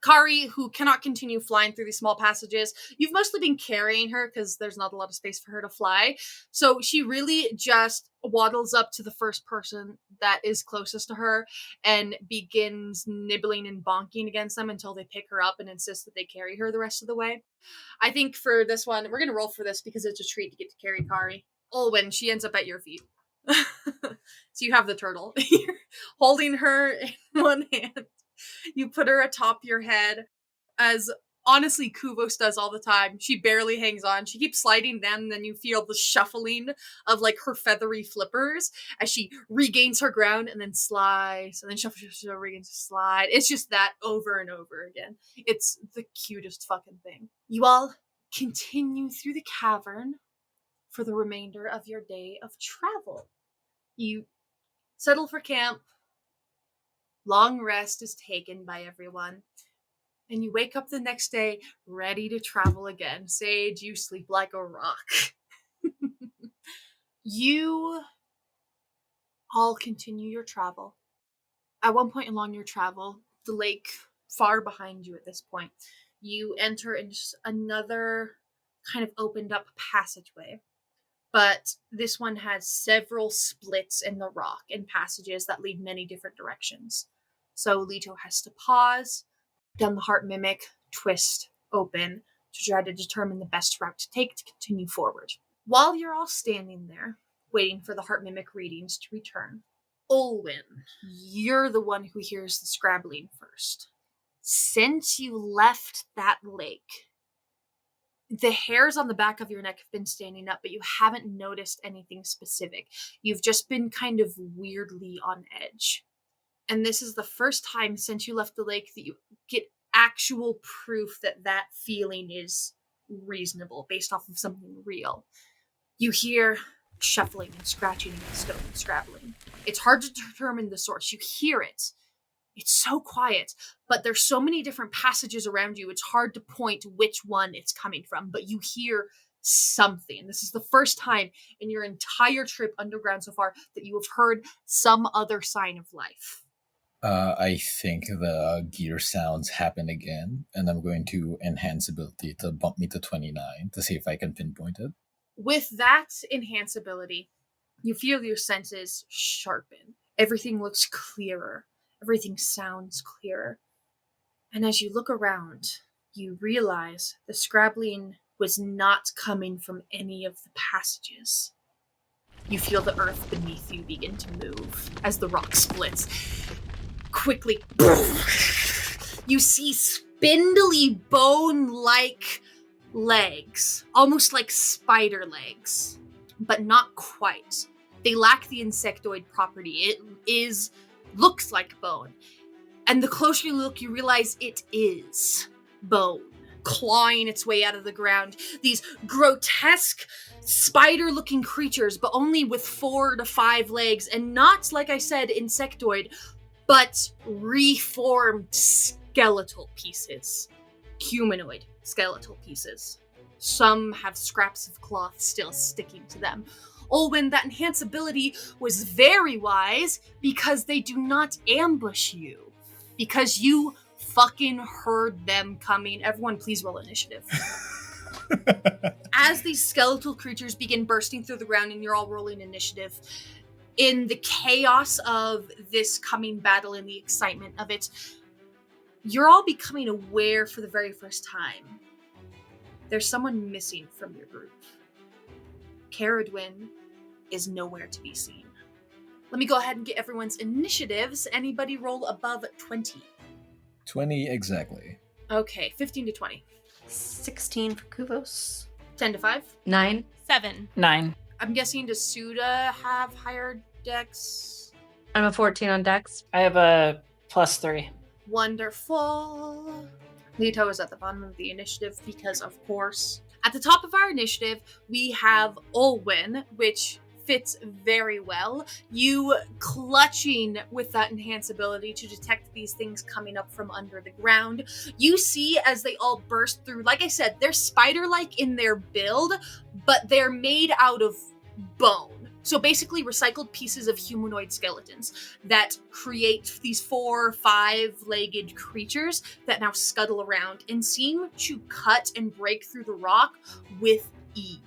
Kari, who cannot continue flying through these small passages. You've mostly been carrying her because there's not a lot of space for her to fly. So she really just waddles up to the first person that is closest to her and begins nibbling and bonking against them until they pick her up and insist that they carry her the rest of the way. I think for this one, we're going to roll for this because it's a treat to get to carry Kari. Olwen, she ends up at your feet. So you have the turtle. You're holding her in one hand. You put her atop your head, as honestly Khuvos does all the time. She barely hangs on. She keeps sliding down, and then you feel the shuffling of like her feathery flippers as she regains her ground and then slides, and then shuffles, regains, slide. It's just that over and over again. It's the cutest fucking thing. You all continue through the cavern for the remainder of your day of travel. You settle for camp. Long rest is taken by everyone. And you wake up the next day ready to travel again. Sage, you sleep like a rock. You all continue your travel. At one point along your travel, the lake far behind you at this point, you enter into another kind of opened up passageway. But this one has several splits in the rock and passages that lead many different directions. So Leto has to pause, down the heart mimic, twist, open, to try to determine the best route to take to continue forward. While you're all standing there, waiting for the heart mimic readings to return, Olwen, you're the one who hears the scrabbling first. Since you left that lake, the hairs on the back of your neck have been standing up, but you haven't noticed anything specific. You've just been kind of weirdly on edge. And this is the first time since you left the lake that you get actual proof that that feeling is reasonable, based off of something real. You hear shuffling and scratching against stone and scrabbling. It's hard to determine the source. You hear it. It's so quiet, but there's so many different passages around you, it's hard to point which one it's coming from, but you hear something. This is the first time in your entire trip underground so far that you have heard some other sign of life.
I think the gear sounds happen again, and I'm going to enhance ability to bump me to 29 to see if I can pinpoint it.
With that enhance ability, you feel your senses sharpen. Everything looks clearer. Everything sounds clearer. And as you look around, you realize the scrabbling was not coming from any of the passages. You feel the earth beneath you begin to move as the rock splits. Quickly, you see spindly bone-like legs, almost like spider legs, but not quite. They lack the insectoid property. It looks like bone. And the closer you look, you realize it is bone, clawing its way out of the ground. These grotesque spider-looking creatures, but only with 4 to 5 legs, and not, like I said, insectoid, but reformed skeletal pieces. Humanoid skeletal pieces. Some have scraps of cloth still sticking to them. Olwen, that enhance ability was very wise because they do not ambush you. Because you fucking heard them coming. Everyone, please roll initiative. As these skeletal creatures begin bursting through the ground and you're all rolling initiative, in the chaos of this coming battle and the excitement of it, you're all becoming aware for the very first time. There's someone missing from your group. Caradwyn is nowhere to be seen. Let me go ahead and get everyone's initiatives. Anybody roll above 20?
20 exactly.
Okay, 15 to 20.
16 for Khuvos.
10 to 5.
9.
7.
9.
I'm guessing, does Suda have higher dex?
I'm a 14 on Dex.
I have a +3.
Wonderful. Leto is at the bottom of the initiative because, of course. At the top of our initiative, we have Olwen, which fits very well. You clutching with that enhance ability to detect these things coming up from under the ground. You see as they all burst through, like I said, they're spider-like in their build, but they're made out of bone. So basically recycled pieces of humanoid skeletons that create these 4 or 5-legged creatures that now scuttle around and seem to cut and break through the rock with ease.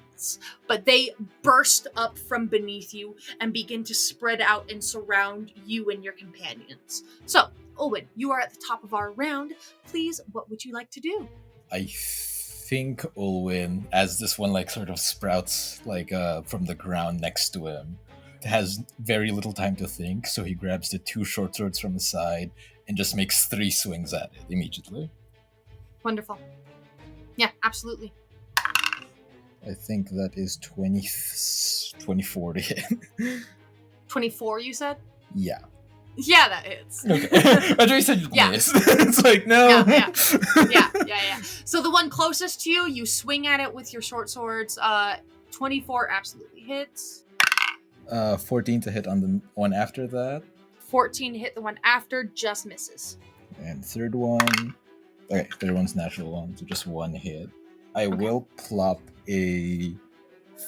But they burst up from beneath you and begin to spread out and surround you and your companions. So, Olwen, you are at the top of our round. Please, what would you like to do?
I think Olwen, as this one like sort of sprouts like from the ground next to him, has very little time to think, so he grabs the 2 short swords from his side and just makes 3 swings at it immediately.
Wonderful. Yeah, absolutely.
I think that is 24 to hit.
24, you said?
Yeah.
Yeah, that hits.
Okay. I thought you said
Yeah.
miss. It's like, no.
Yeah. So the one closest to you, you swing at it with your short swords. 24 absolutely hits.
14 to hit on the one after that.
14 to hit the one after, just misses.
And third one. Okay, third one's natural one, so just 1 hit. I will plop a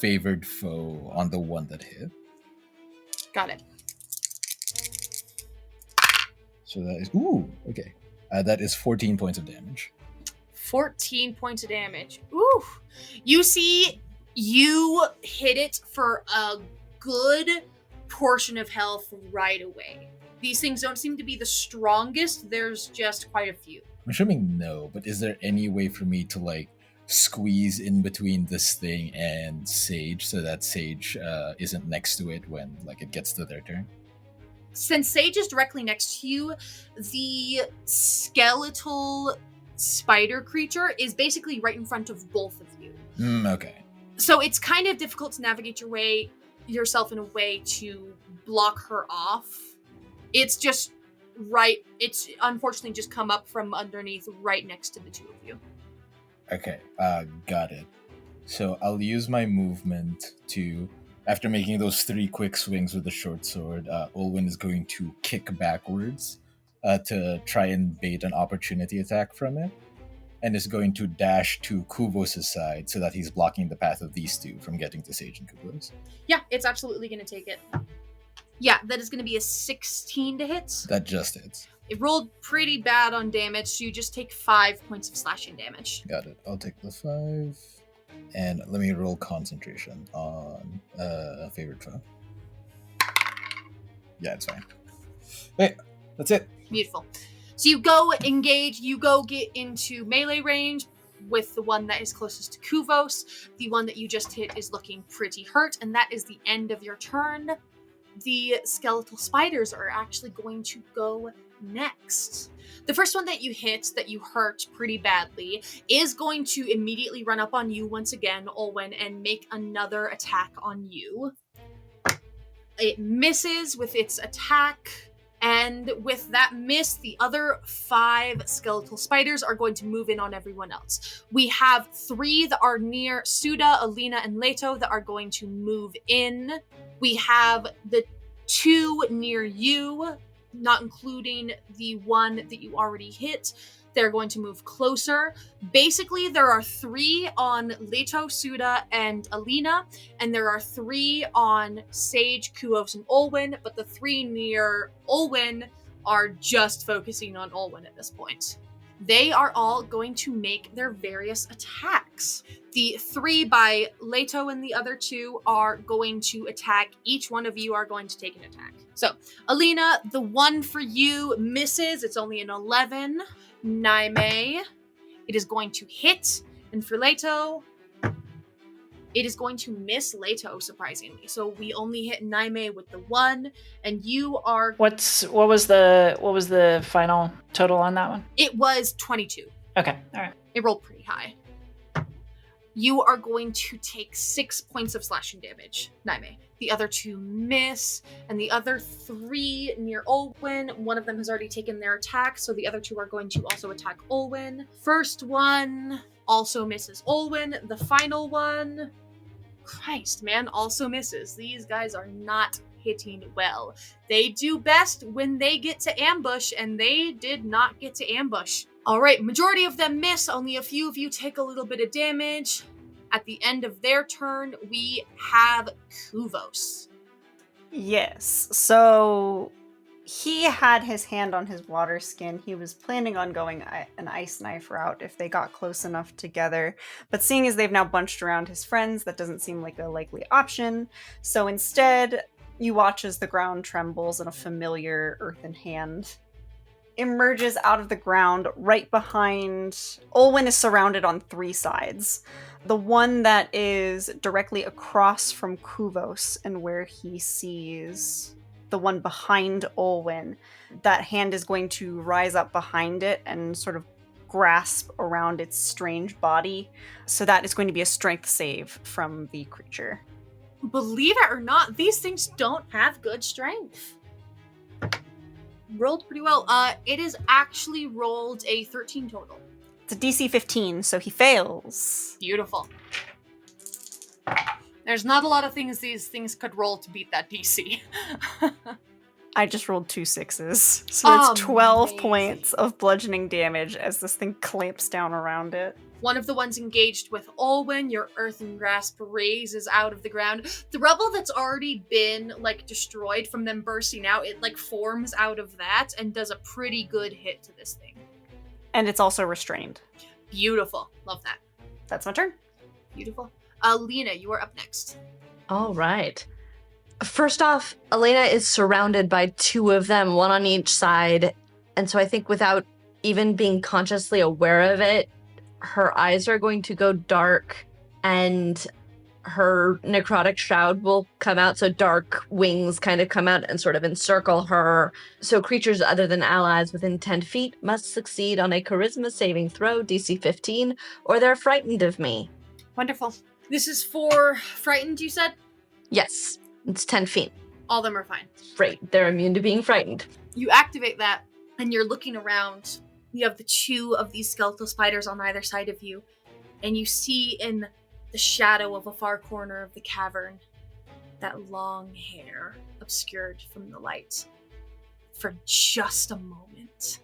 favored foe on the one that hit.
Got it.
So that is okay. That is 14 points of damage.
14 points of damage. Ooh. You see, you hit it for a good portion of health right away. These things don't seem to be the strongest. There's just quite a few.
I'm assuming no, but is there any way for me to like squeeze in between this thing and Sage so that Sage isn't next to it when like it gets to their turn?
Since Sage is directly next to you, the skeletal spider creature is basically right in front of both of you.
Okay.
So it's kind of difficult to navigate yourself in a way to block her off. It's just it's unfortunately just come up from underneath right next to the two of you.
Okay, got it. So I'll use my movement to, after making those 3 quick swings with the short sword, Olwen is going to kick backwards to try and bait an opportunity attack from it. and is going to dash to Khuvos' side so that he's blocking the path of these two from getting to Sage and Khuvos.
Yeah, it's absolutely going to take it. Yeah, that is going to be a 16 to hit.
That just hits.
It rolled pretty bad on damage, so you just take 5 points of slashing damage.
Got it. I'll take the 5. And let me roll concentration on favorite foe. Yeah, it's fine. Hey, that's it.
Beautiful. So you go engage, you go get into melee range with the one that is closest to Khuvos. The one that you just hit is looking pretty hurt, and that is the end of your turn. The skeletal spiders are actually going to go next. The first one that you hit, that you hurt pretty badly, is going to immediately run up on you once again, Olwen, and make another attack on you. It misses with its attack, and with that miss, the other 5 skeletal spiders are going to move in on everyone else. We have 3 that are near Suda, Alina, and Leto that are going to move in. We have the 2 near you, not including the one that you already hit. They're going to move closer. Basically, there are 3 on Leto, Suda, and Alina, and there are 3 on Sage, Khuvos, and Olwen, but the 3 near Olwen are just focusing on Olwen at this point. They are all going to make their various attacks. The 3 by Leto and the other 2 are going to attack. Each one of you are going to take an attack. So, Alina, the 1 for you misses. It's only an 11. Naime, it is going to hit. And for Leto, it is going to miss Leto, surprisingly. So we only hit Naime with the 1, and you are...
What was the final total on that one?
It was 22.
Okay, all right.
It rolled pretty high. You are going to take 6 points of slashing damage, Naime. The other 2 miss, and the other 3 near Olwen, one of them has already taken their attack, so the other 2 are going to also attack Olwen. First one also misses Olwen. The final one, Christ, man, also misses. These guys are not hitting well. They do best when they get to ambush, and they did not get to ambush. All right, majority of them miss. Only a few of you take a little bit of damage. At the end of their turn, we have Khuvos.
Yes. So he had his hand on his water skin. He was planning on going an ice knife route if they got close enough together. But seeing as they've now bunched around his friends, that doesn't seem like a likely option. So instead, you watch as the ground trembles and a familiar earthen hand emerges out of the ground right behind... Olwen is surrounded on 3 sides. The one that is directly across from Khuvos and where he sees the one behind Olwen, that hand is going to rise up behind it and sort of grasp around its strange body. So that is going to be a strength save from the creature.
Believe it or not, these things don't have good strength. Rolled pretty well. It is actually rolled a 13 total.
It's a DC 15, so he fails.
Beautiful. There's not a lot of things these things could roll to beat that DC.
I just rolled 2 6s, so it's 12
Amazing.
points of bludgeoning damage as this thing clamps down around it.
One of the ones engaged with Olwen, your earthen grasp raises out of the ground. The rubble that's already been, destroyed from them bursting out, it, forms out of that and does a pretty good hit to this thing.
And it's also restrained.
Beautiful. Love that.
That's my turn.
Beautiful. Lena, you are up next.
All right. First off, Elena is surrounded by 2 of them, one on each side. And so I think without even being consciously aware of it, her eyes are going to go dark and her necrotic shroud will come out. So dark wings kind of come out and sort of encircle her. So creatures other than allies within 10 feet must succeed on a charisma saving throw, DC 15, or they're frightened of me.
Wonderful. This is for frightened, you said?
Yes, it's 10 feet.
All of them are fine.
Great, they're immune to being frightened.
You activate that, and you're looking around. You have the 2 of these skeletal spiders on either side of you, and you see in the shadow of a far corner of the cavern that long hair obscured from the light for just a moment.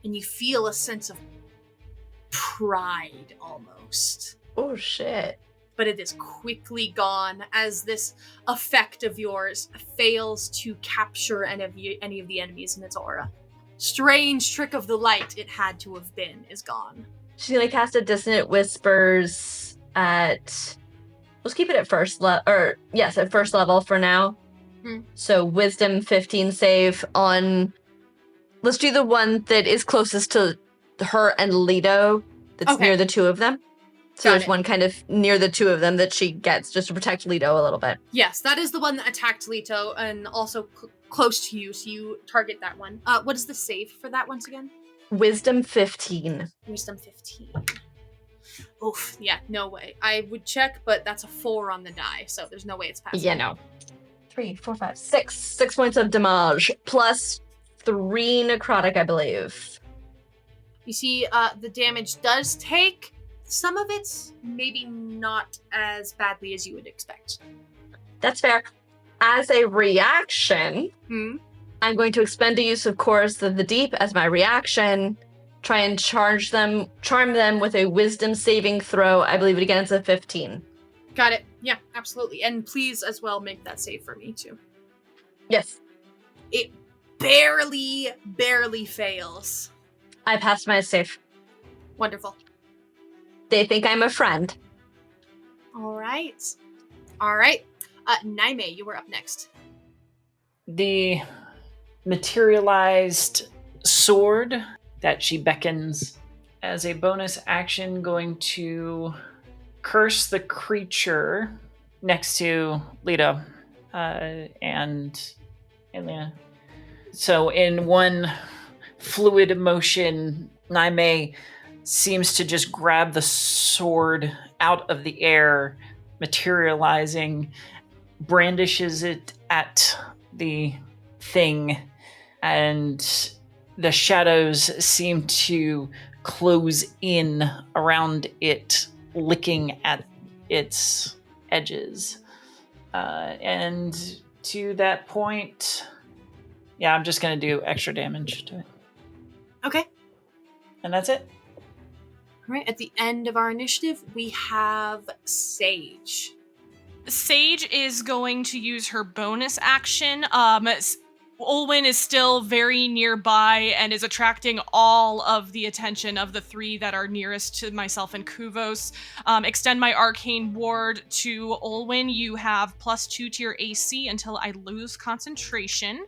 And you feel a sense of pride almost.
Oh shit.
But it is quickly gone as this effect of yours fails to capture any of the enemies in its aura. Strange trick of the light it had to have been is gone.
She's gonna cast a Dissonant Whispers at... Let's keep it at first at first level for now. So Wisdom 15 save on... Let's do the one that is closest to her and Leto, that's near the two of them. So there's one kind of near the two of them that she gets just to protect Leto a little bit.
Yes, that is the one that attacked Leto and also close to you, so you target that one. What is the save for that once again?
Wisdom 15.
Wisdom 15. Oof, yeah, no way. I would check, but that's a 4 on the die, so there's no way it's passing.
Yeah, no. 3, 4, 5, 6. 6 points of damage, plus 3 necrotic, I believe.
You see, the damage does take... Some of it's maybe not as badly as you would expect.
That's fair. As a reaction, I'm going to expend a use of Chorus of the Deep as my reaction. Try and charm them with a Wisdom saving throw. I believe it again is a 15.
Got it. Yeah, absolutely. And please as well make that save for me too.
Yes.
It barely fails.
I passed my save.
Wonderful.
They think I'm a friend.
All right. Naime, you were up next.
The materialized sword that she beckons as a bonus action going to curse the creature next to Lita and Elena. So in one fluid motion, Naime seems to just grab the sword out of the air, materializing, brandishes it at the thing, and the shadows seem to close in around it, licking at its edges. And to that point, yeah, I'm just going to do extra damage to it.
Okay.
And that's it.
All right, at the end of our initiative, we have Sage.
Sage is going to use her bonus action. Olwen is still very nearby and is attracting all of the attention of the 3 that are nearest to myself and Khuvos. Extend my arcane ward to Olwen. You have +2 to your AC until I lose concentration.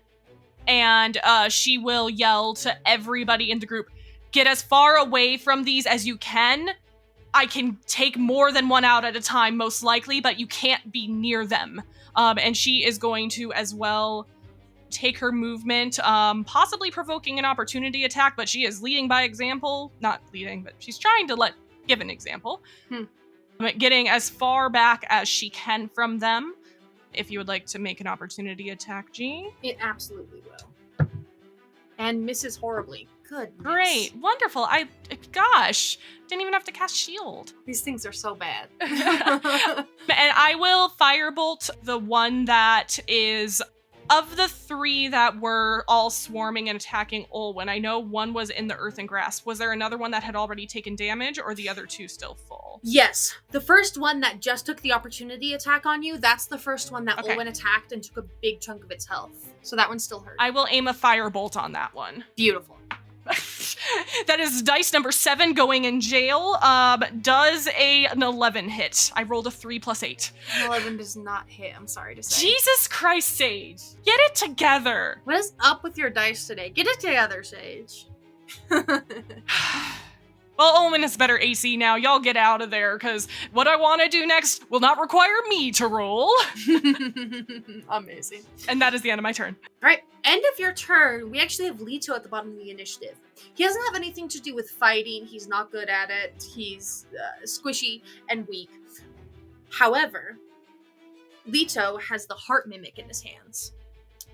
And she will yell to everybody in the group, get as far away from these as you can. I can take more than one out at a time, most likely, but you can't be near them. And she is going to, as well, take her movement, possibly provoking an opportunity attack, but she is leading by example. Not leading, but she's trying to give an example. Getting as far back as she can from them. If you would like to make an opportunity attack, G.
It absolutely will. And misses horribly. Goodness.
Great. Wonderful. Gosh, didn't even have to cast shield.
These things are so bad.
And I will firebolt the one that is of the 3 that were all swarming and attacking Olwen. I know one was in the earth and grass. Was there another one that had already taken damage, or the other 2 still full?
Yes. The first one that just took the opportunity attack on you, that's the first one that Olwen attacked and took a big chunk of its health. So that one still hurt.
I will aim a firebolt on that one.
Beautiful.
That is dice number 7 going in jail. Does an 11 hit? I rolled a 3 + 8.
11 does not hit, I'm sorry to say.
Jesus Christ, Sage. Get it together.
What is up with your dice today? Get it together, Sage.
Well, Omen has better AC now. Y'all get out of there, because what I want to do next will not require me to roll.
Amazing.
And that is the end of my turn.
All right, end of your turn. We actually have Leto at the bottom of the initiative. He doesn't have anything to do with fighting. He's not good at it. He's squishy and weak. However, Leto has the heart mimic in his hands.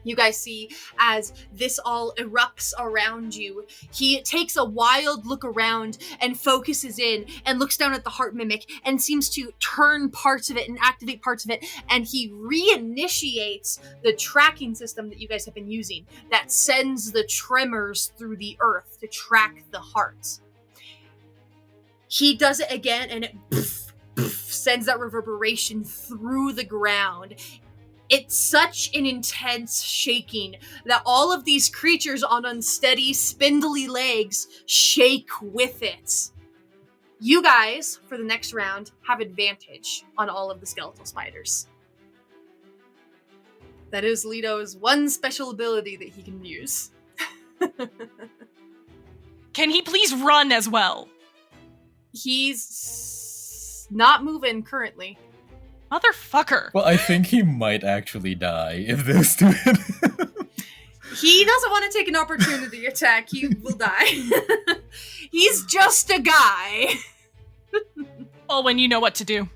You guys see as this all erupts around you, he takes a wild look around and focuses in and looks down at the heart mimic and seems to turn parts of it and activate parts of it, and he reinitiates the tracking system that you guys have been using that sends the tremors through the earth to track the heart. He does it again, and it sends that reverberation through the ground. It's such an intense shaking that all of these creatures on unsteady, spindly legs shake with it. You guys, for the next round, have advantage on all of the skeletal spiders. That is Leto's one special ability that he can use.
Can he please run as well?
He's not moving currently.
Motherfucker.
Well, I think he might actually die if those two hit him.
He doesn't want to take an opportunity attack. He will die. He's just a guy.
Olwen, you know what to do.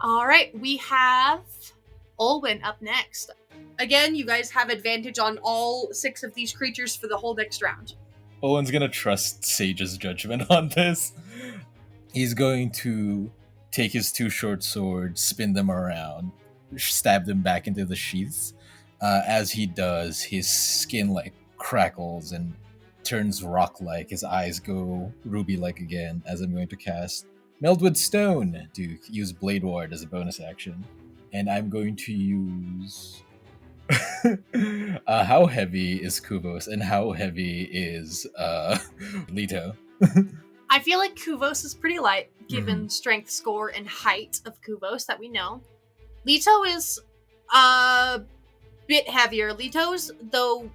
All right, we have Olwen up next. Again, you guys have advantage on all 6 of these creatures for the whole next round.
Owen's gonna trust Sage's judgment on this. He's going to take his 2 short swords, spin them around, stab them back into the sheaths. As he does, his skin crackles and turns rock-like. His eyes go ruby-like again. As I'm going to cast Meldwood Stone to use Blade Ward as a bonus action, and I'm going to use. How heavy is Khuvos and how heavy is Leto?
I feel like Khuvos is pretty light, given strength score and height of Khuvos that we know. Leto is a bit heavier. Leto's, though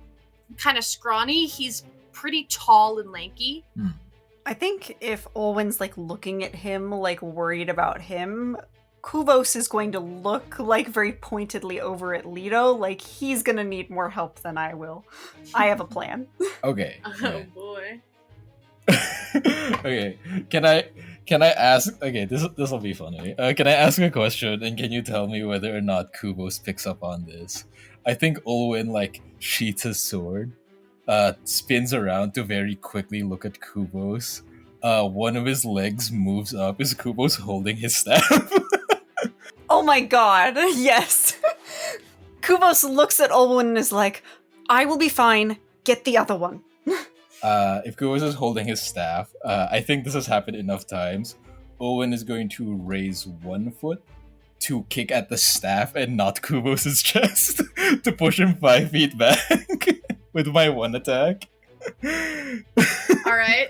kind of scrawny, he's pretty tall and lanky.
I think if Olwen's looking at him, worried about him, Khuvos is going to look very pointedly over at Leto, he's gonna need more help than I will. I have a plan.
Okay.
Oh boy.
Okay. Can I ask? Okay, this will be funny. Can I ask a question, and can you tell me whether or not Khuvos picks up on this? I think Olwen sheaths his sword, spins around to very quickly look at Khuvos. One of his legs moves up. Is Khuvos holding his staff?
Oh my god, yes. Khuvos looks at Olwen and is like, I will be fine, get the other one.
If Khuvos is holding his staff, I think this has happened enough times. Owen is going to raise 1 foot to kick at the staff and not Khuvos' chest to push him 5 feet back with my 1 attack.
Alright.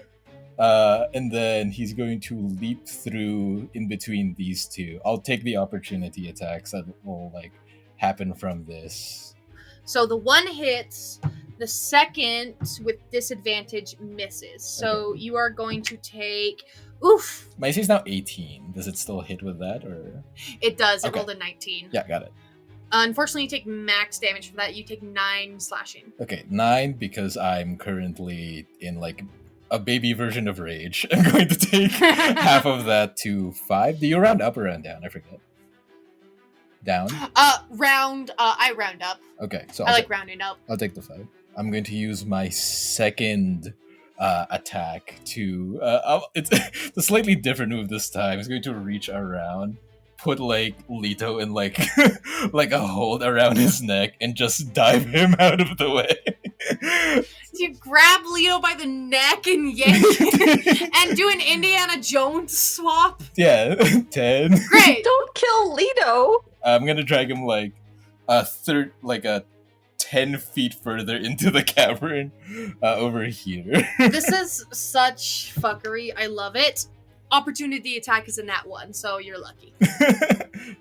And then he's going to leap through in between these 2. I'll take the opportunity attacks that will happen from this.
So the 1 hits, the second with disadvantage misses. So you are going to take... Oof!
My AC is now 18. Does it still hit with that, or...?
It does. It
Okay.
rolled a 19.
Yeah, got it.
Unfortunately, you take max damage for that. You take 9 slashing.
Okay, 9 because I'm currently in a baby version of rage. I'm going to take half of that to 5. Do you round up or round down? I forget. Down?
I round up.
Okay, so
I like rounding up.
I'll take the 5. I'm going to use my second attack to... it's a slightly different move this time. It's going to reach around, put Leto in a hold around his neck and just dive him out of the way.
You grab Leto by the neck and yank and do an Indiana Jones swap.
Yeah, 10.
Great.
Don't kill Leto!
I'm gonna drag him a 10 feet further into the cavern over here.
This is such fuckery. I love it. Opportunity attack is a nat 1, so you're lucky.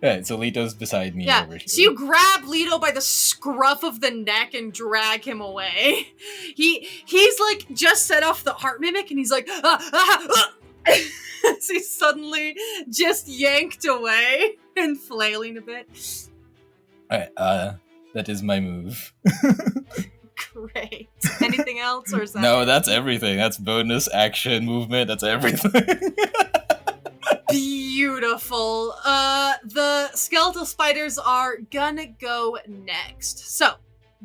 Alright, so Leto's beside me
Yeah,
over here.
so you grab Leto by the scruff of the neck and drag him away. He's just set off the heart mimic and he's like, so he's suddenly just yanked away and flailing a bit.
Alright, that is my move.
Great. Anything else, or is that
No, that's everything. That's bonus action movement. That's everything.
beautiful? The skeletal spiders are gonna go next. So,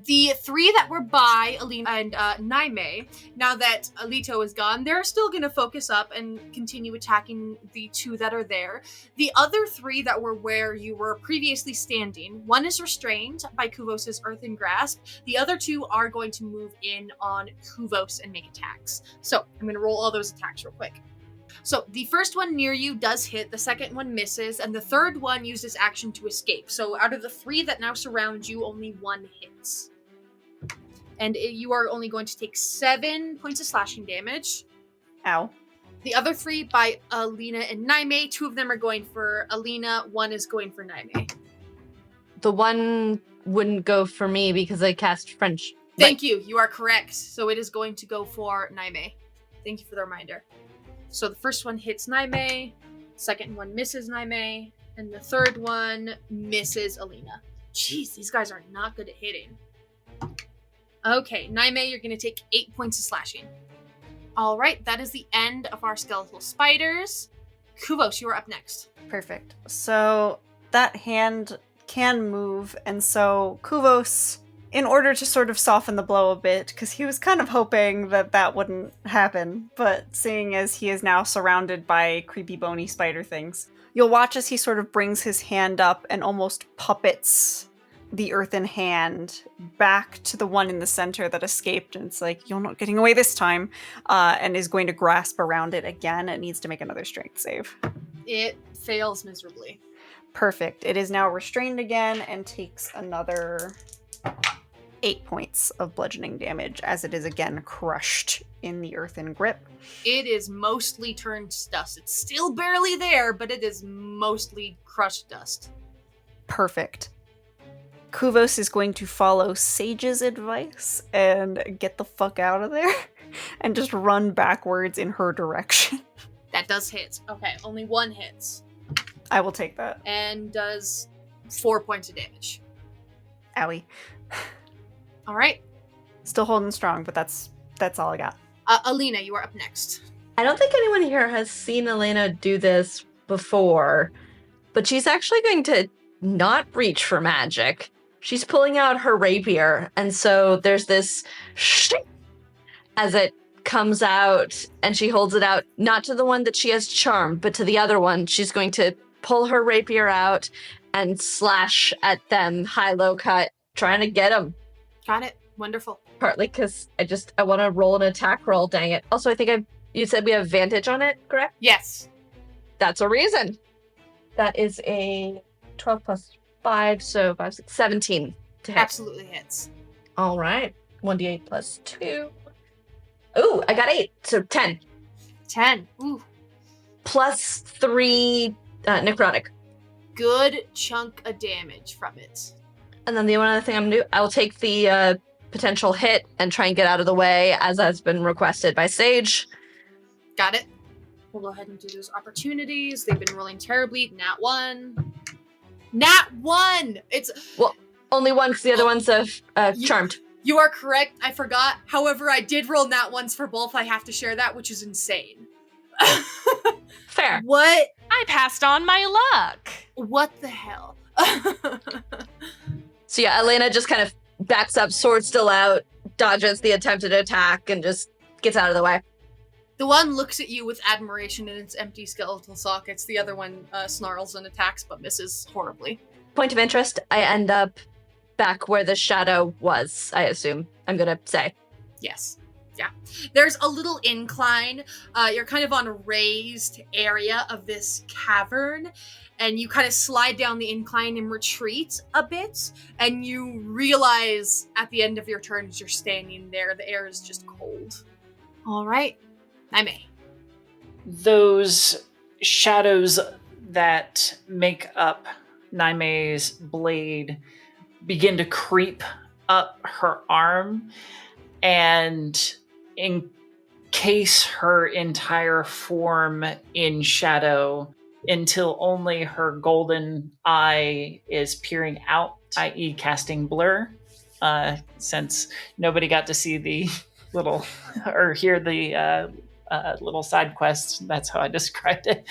the 3 that were by Alina and Naime, now that Leto is gone, they're still going to focus up and continue attacking the 2 that are there. The other 3 that were where you were previously standing, 1 is restrained by Khuvos' Earthen Grasp. The other 2 are going to move in on Khuvos and make attacks. So I'm going to roll all those attacks real quick. So the first one near you does hit, the second one misses, and the third one uses action to escape. So out of the 3 that now surround you, only 1 hits. And you are only going to take 7 points of slashing damage.
Ow.
The other 3 by Alina and Naime. 2 of them are going for Alina, 1 is going for Naime.
The one wouldn't go for me because I cast French.
Thank you. You are correct. So it is going to go for Naime. Thank you for the reminder. So the first one hits Naime, second one misses Naime, and the third one misses Alina. Jeez, these guys are not good at hitting. Okay, Naime, you're going to take 8 points of slashing. All right, that is the end of our skeletal spiders. Khuvos, you are up next.
Perfect. So that hand can move, and so Khuvos, in order to sort of soften the blow a bit, because he was kind of hoping that that wouldn't happen, but seeing as he is now surrounded by creepy bony spider things, you'll watch as he sort of brings his hand up and almost puppets the earthen hand back to the one in the center that escaped, and it's like, you're not getting away this time, and is going to grasp around it again. It needs to make another strength save.
It fails miserably.
Perfect. It is now restrained again and takes another 8 points of bludgeoning damage as it is again crushed in the earthen grip.
It is mostly turned to dust. It's still barely there, but it is mostly crushed dust.
Perfect. Khuvos is going to follow Sage's advice and get the fuck out of there and just run backwards in her direction.
That does hit. Okay, only 1 hits.
I will take that.
And does 4 points of damage.
Owie.
All right.
Still holding strong, but that's all I got.
Alina, you are up next.
I don't think anyone here has seen Elena do this before, but she's actually going to not reach for magic. She's pulling out her rapier, and so there's this shink as it comes out, and she holds it out, not to the one that she has charmed, but to the other one. She's going to pull her rapier out and slash at them, high-low cut, trying to get them.
Got it. Wonderful.
Partly because I want to roll an attack roll, dang it. Also, I think you said we have advantage on it, correct?
Yes.
That's a reason. That is a 12 plus 5, so 5, 6, 17 to hit.
Absolutely hits.
All right. 1d8 plus 2. Ooh, I got 8, so 10.
10. Ooh.
Plus 3 necrotic.
Good chunk of damage from it.
And then the one other thing I'm going to do, I'll take the potential hit and try and get out of the way, as has been requested by Sage.
Got it. We'll go ahead and do those opportunities. They've been rolling terribly. Nat 1. Nat 1! It's...
Well, only one, because the other one's charmed.
You are correct. I forgot. However, I did roll nat 1s for both. I have to share that, which is insane.
Fair.
What?
I passed on my luck.
What the hell?
So yeah, Elena just kind of backs up, sword still out, dodges the attempted attack, and just gets out of the way.
The one looks at you with admiration in its empty skeletal sockets. The other one snarls and attacks, but misses horribly.
Point of interest, I end up back where the shadow was, I assume. I'm gonna say.
Yes. Yeah. There's a little incline. You're kind of on a raised area of this cavern, and you kind of slide down the incline and retreat a bit, and you realize at the end of your turn as you're standing there, the air is just cold. All right. Naime.
Those shadows that make up Naime's blade begin to creep up her arm and encase her entire form in shadow until only her golden eye is peering out, i.e. casting blur, since nobody got to see the little or hear the little side quest. That's how I described it.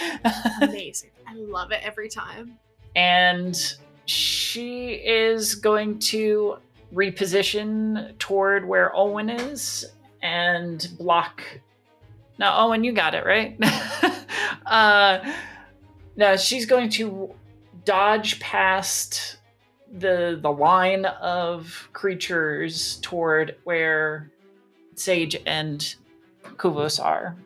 Amazing. I love it every time.
And she is going to reposition toward where Owen is and block. Now, Owen, you got it, right? Now, she's going to dodge past the line of creatures toward where Sage and Khuvos are.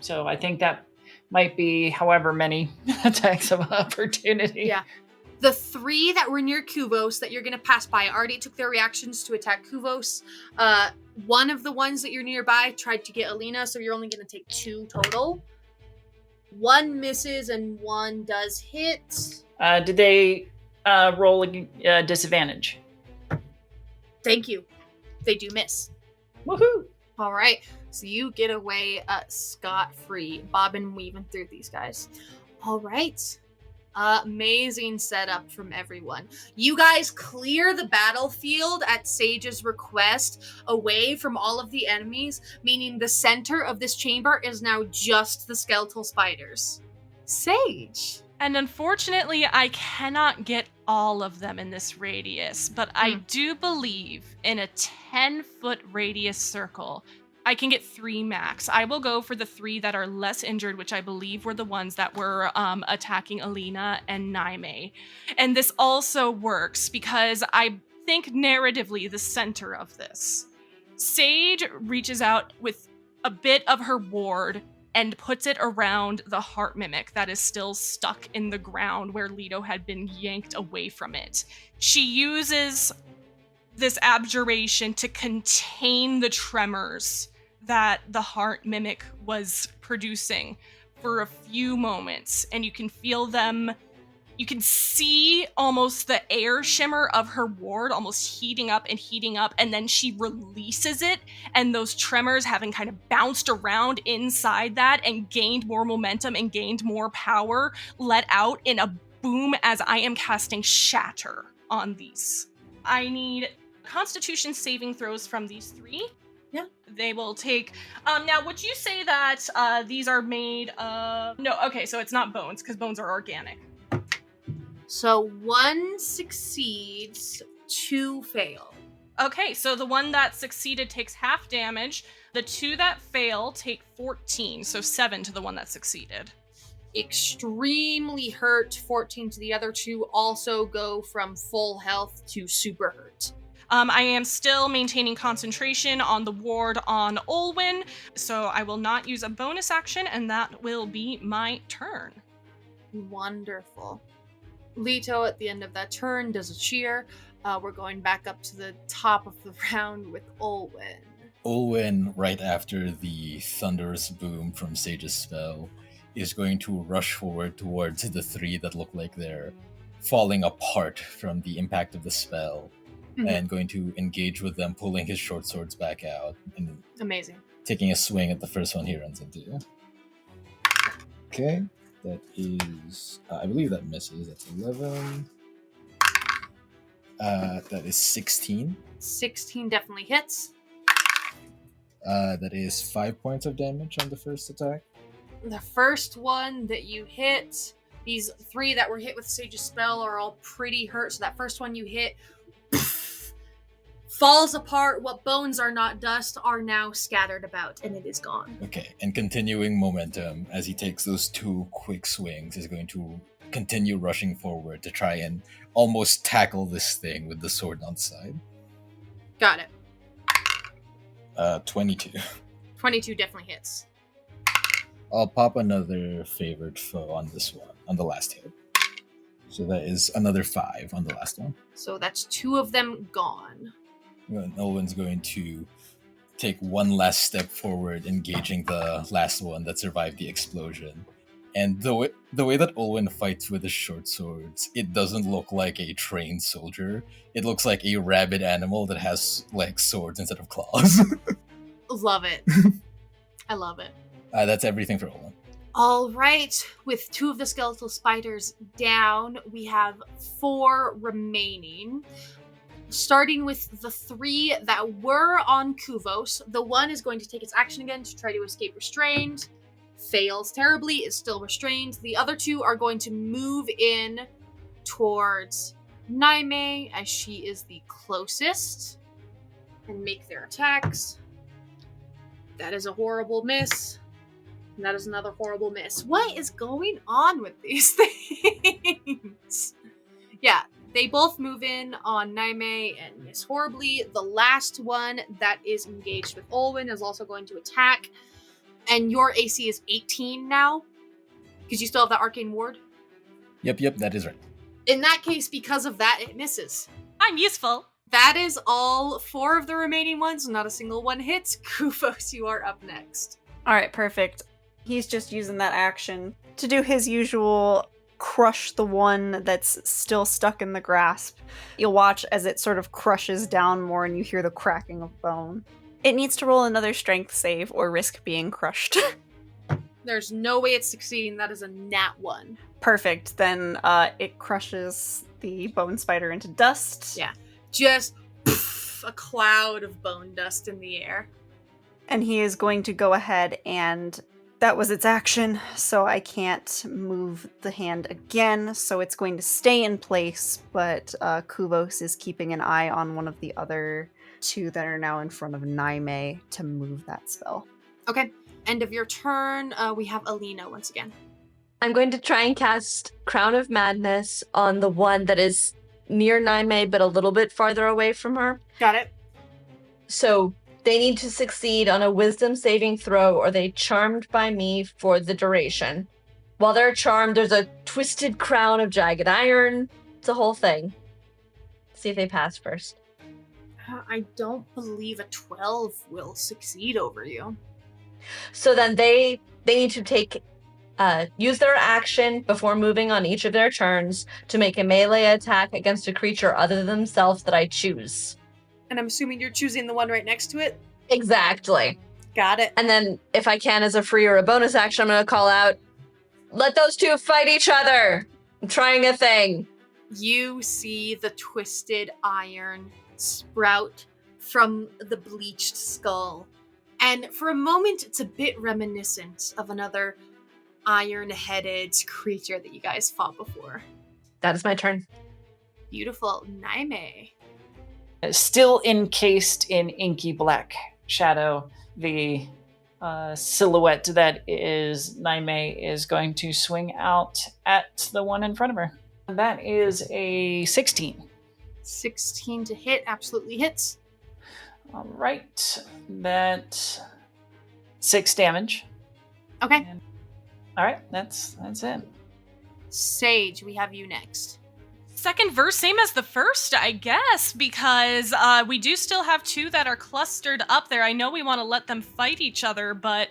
So I think that might be however many attacks of opportunity.
Yeah. The 3 that were near Khuvos that you're going to pass by already took their reactions to attack Khuvos. One of the ones that you're nearby tried to get Alina, so you're only going to take 2 total. 1 misses and 1 does hit.
Did they roll a disadvantage?
Thank you. They do miss.
Woohoo!
All right. So you get away scot-free, bobbing weaving through these guys. All right. Amazing setup from everyone. You guys clear the battlefield at Sage's request away from all of the enemies, meaning the center of this chamber is now just the skeletal spiders. Sage.
And unfortunately, I cannot get all of them in this radius, but I do believe in a 10-foot radius circle, I can get 3 max. I will go for the 3 that are less injured, which I believe were the ones that were attacking Alina and Naime. And this also works because I think narratively the center of this. Sage reaches out with a bit of her ward and puts it around the heart mimic that is still stuck in the ground where Leto had been yanked away from it. She uses this abjuration to contain the tremors that the heart mimic was producing for a few moments, and you can feel them. You can see almost the air shimmer of her ward almost heating up, and then she releases it, and those tremors, having kind of bounced around inside that and gained more momentum and gained more power, let out in a boom as I am casting Shatter on these. I need Constitution saving throws from these 3.
Yeah.
They will take... now, would you say that these are made of... No, okay, so it's not bones, because bones are organic.
So 1 succeeds, 2 fail.
Okay, so the one that succeeded takes half damage. The 2 that fail take 14, so 7 to the one that succeeded.
Extremely hurt. 14 to the other 2 also go from full health to super hurt.
I am still maintaining concentration on the ward on Olwyn, so I will not use a bonus action, and that will be my turn.
Wonderful. Leto, at the end of that turn, does a cheer. We're going back up to the top of the round with Olwyn.
Olwyn, right after the thunderous boom from Sage's spell, is going to rush forward towards the 3 that look like they're falling apart from the impact of the spell, and going to engage with them, pulling his short swords back out, and
Amazing.
taking a swing at the first one he runs into. Okay, that is... I believe that misses. That's 11. That is 16.
16 definitely hits.
That is 5 points of damage on the first attack.
The first one that you hit, these 3 that were hit with Sage's spell are all pretty hurt, so that first one you hit falls apart. What bones are not dust are now scattered about, and it is gone.
Okay, and continuing momentum as he takes those 2 quick swings is going to continue rushing forward to try and almost tackle this thing with the sword on the side.
Got it.
22.
22 definitely hits.
I'll pop another favored foe on this one, on the last hit. So that is another 5 on the last one.
So that's 2 of them gone.
Olwen's going to take one last step forward, engaging the last one that survived the explosion. And the way that Olwen fights with his short swords, it doesn't look like a trained soldier. It looks like a rabid animal that has like swords instead of claws.
Love it. I love it.
That's everything for Olwen.
All right, with 2 of the skeletal spiders down, we have 4 remaining. Starting with the 3 that were on Khuvos, the one is going to take its action again to try to escape restrained. Fails terribly, is still restrained. The other 2 are going to move in towards Naime, as she is the closest, and make their attacks. That is a horrible miss. And that is another horrible miss. What is going on with these things? Yeah, they both move in on Naime and miss horribly. The last one that is engaged with Olwen is also going to attack. And your AC is 18 now. Because you still have that arcane ward.
Yep, that is right.
In that case, because of that, it misses.
I'm useful.
That is all 4 of the remaining ones. Not a single one hits. Khuvos, you are up next.
All right, perfect. He's just using that action to do his usual crush the one that's still stuck in the grasp. You'll watch as it sort of crushes down more and you hear the cracking of bone. It needs to roll another strength save or risk being crushed.
There's no way it's succeeding. That is a nat 1.
Perfect. Then it crushes the bone spider into dust.
Yeah. Just poof, a cloud of bone dust in the air.
And he is going to go ahead and that was its action, so I can't move the hand again, so it's going to stay in place, but Khuvos is keeping an eye on one of the other 2 that are now in front of Naime to move that spell.
Okay. End of your turn. We have Alina once again.
I'm going to try and cast Crown of Madness on the one that is near Naime, but a little bit farther away from her.
Got it.
So they need to succeed on a wisdom saving throw or they charmed by me for the duration. While they're charmed, there's a twisted crown of jagged iron. It's a whole thing. See if they pass first.
I don't believe a 12 will succeed over you.
So then they need to take use their action before moving on each of their turns to make a melee attack against a creature other than themselves that I choose.
And I'm assuming you're choosing the one right next to it?
Exactly.
Got it.
And then if I can as a free or a bonus action, I'm going to call out, let those 2 fight each other. I'm trying a thing.
You see the twisted iron sprout from the bleached skull. And for a moment, it's a bit reminiscent of another iron-headed creature that you guys fought before.
That is my turn.
Beautiful. Naime.
Still encased in inky black shadow, the silhouette that is Naime is going to swing out at the one in front of her. That is a 16.
16 to hit. Absolutely hits.
All right. That 6 damage.
Okay.
All right. That's it.
Sage, we have you next.
Second verse, same as the first, I guess, because we do still have 2 that are clustered up there. I know we want to let them fight each other, but,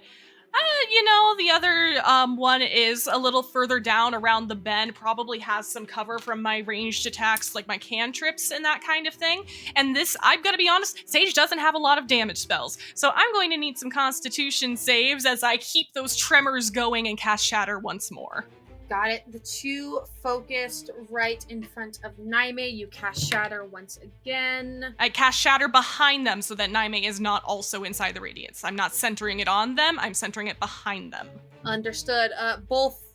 the other one is a little further down around the bend, probably has some cover from my ranged attacks, like my cantrips and that kind of thing. And this, I've got to be honest, Sage doesn't have a lot of damage spells, so I'm going to need some Constitution saves as I keep those tremors going and cast Shatter once more.
Got it. The 2 focused right in front of Naime. You cast Shatter once again.
I cast Shatter behind them so that Naime is not also inside the radiance. I'm not centering it on them, I'm centering it behind them.
Understood. Both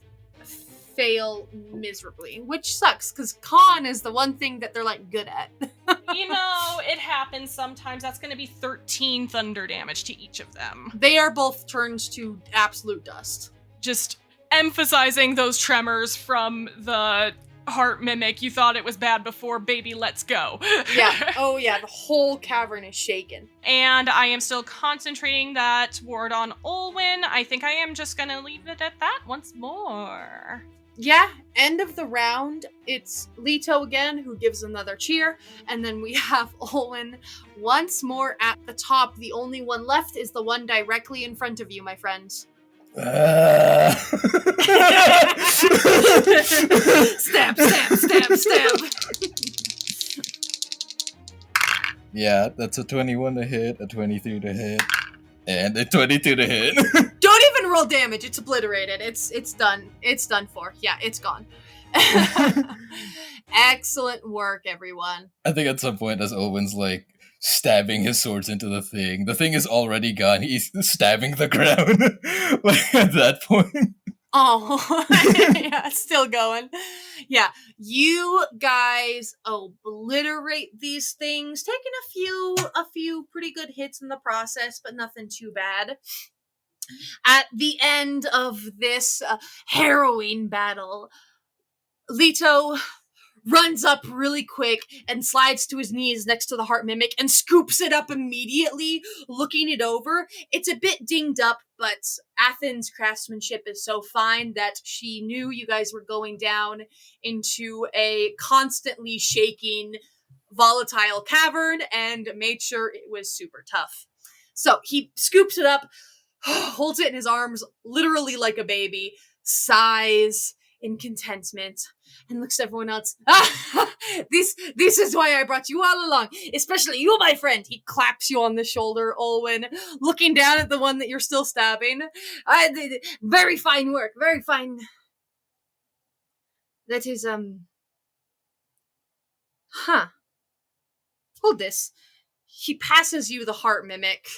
fail miserably, which sucks, because con is the one thing that they're, good at.
It happens sometimes. That's going to be 13 thunder damage to each of them.
They are both turned to absolute dust.
Just emphasizing those tremors from the heart mimic. You thought it was bad before, baby, let's go.
Yeah. Oh yeah, the whole cavern is shaken.
And I am still concentrating that ward on Olwyn. I think I am just gonna leave it at that once more.
Yeah, end of the round, it's Leto again who gives another cheer, and then we have Olwyn once more at the top. The only one left is the one directly in front of you, my friends.
Stab,
stab, stab, stab.
Yeah, that's a 21 to hit, a 23 to hit, and a 22 to hit.
Don't even roll damage. It's obliterated. It's done. It's done for. Yeah, it's gone. Excellent work, everyone.
I think at some point as Owen's stabbing his swords into the thing is already gone. He's stabbing the ground at that point.
Oh, yeah, it's still going. Yeah, you guys obliterate these things, taking a few pretty good hits in the process, but nothing too bad. At the end of this harrowing battle, Leto runs up really quick and slides to his knees next to the heart mimic and scoops it up immediately, looking it over. It's a bit dinged up, but Athens' craftsmanship is so fine that she knew you guys were going down into a constantly shaking, volatile cavern and made sure it was super tough. So he scoops it up, holds it in his arms, literally like a baby, sighs in contentment, and looks at everyone else. This is why I brought you all along, especially you, my friend. He claps you on the shoulder, Olwen, looking down at the one that you're still stabbing. Very fine work, very fine. That is, Hold this. He passes you the heart mimic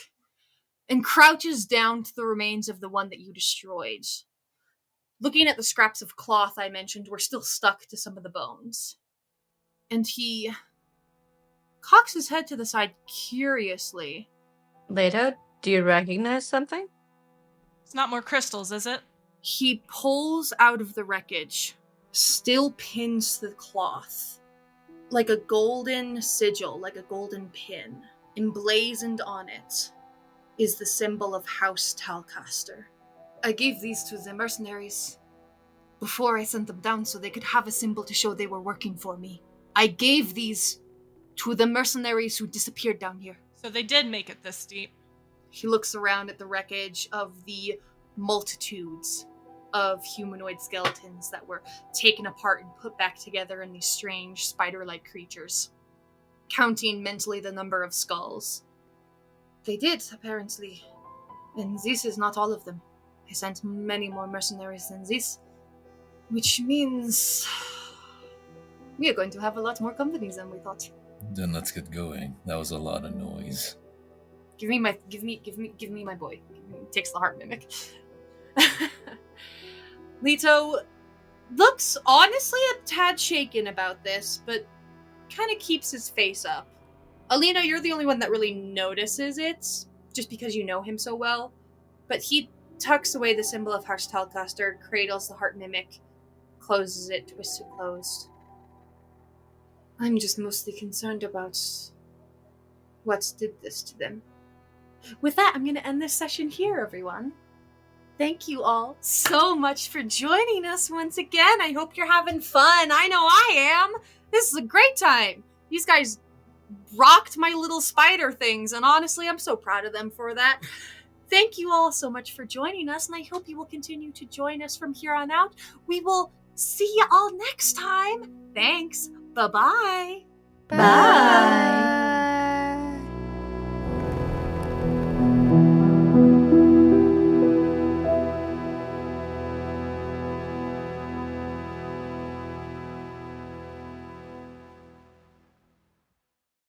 and crouches down to the remains of the one that you destroyed. Looking at the scraps of cloth I mentioned were still stuck to some of the bones. And he cocks his head to the side curiously.
Leto, do you recognize something?
It's not more crystals, is it?
He pulls out of the wreckage, still pinned to the cloth, like a golden sigil, like a golden pin. Emblazoned on it is the symbol of House Talcaster. I gave these to the mercenaries before I sent them down so they could have a symbol to show they were working for me. I gave these to the mercenaries who disappeared down here.
So they did make it this deep.
He looks around at the wreckage of the multitudes of humanoid skeletons that were taken apart and put back together in these strange spider-like creatures, counting mentally the number of skulls. They did, apparently. And this is not all of them. I sent many more mercenaries than this, which means we are going to have a lot more companies than we thought.
Then let's get going. That was a lot of noise.
Give me my boy. Takes the heart mimic. Leto looks honestly a tad shaken about this, but kind of keeps his face up. Alina, you're the only one that really notices it, just because you know him so well. But he tucks away the symbol of House Talcaster, cradles the heart mimic, closes it, twists it closed. I'm just mostly concerned about what did this to them. With that, I'm going to end this session here, everyone. Thank you all so much for joining us once again. I hope you're having fun. I know I am. This is a great time. These guys rocked my little spider things, and honestly, I'm so proud of them for that. Thank you all so much for joining us, and I hope you will continue to join us from here on out. We will see you all next time. Thanks. Bye-bye.
Bye.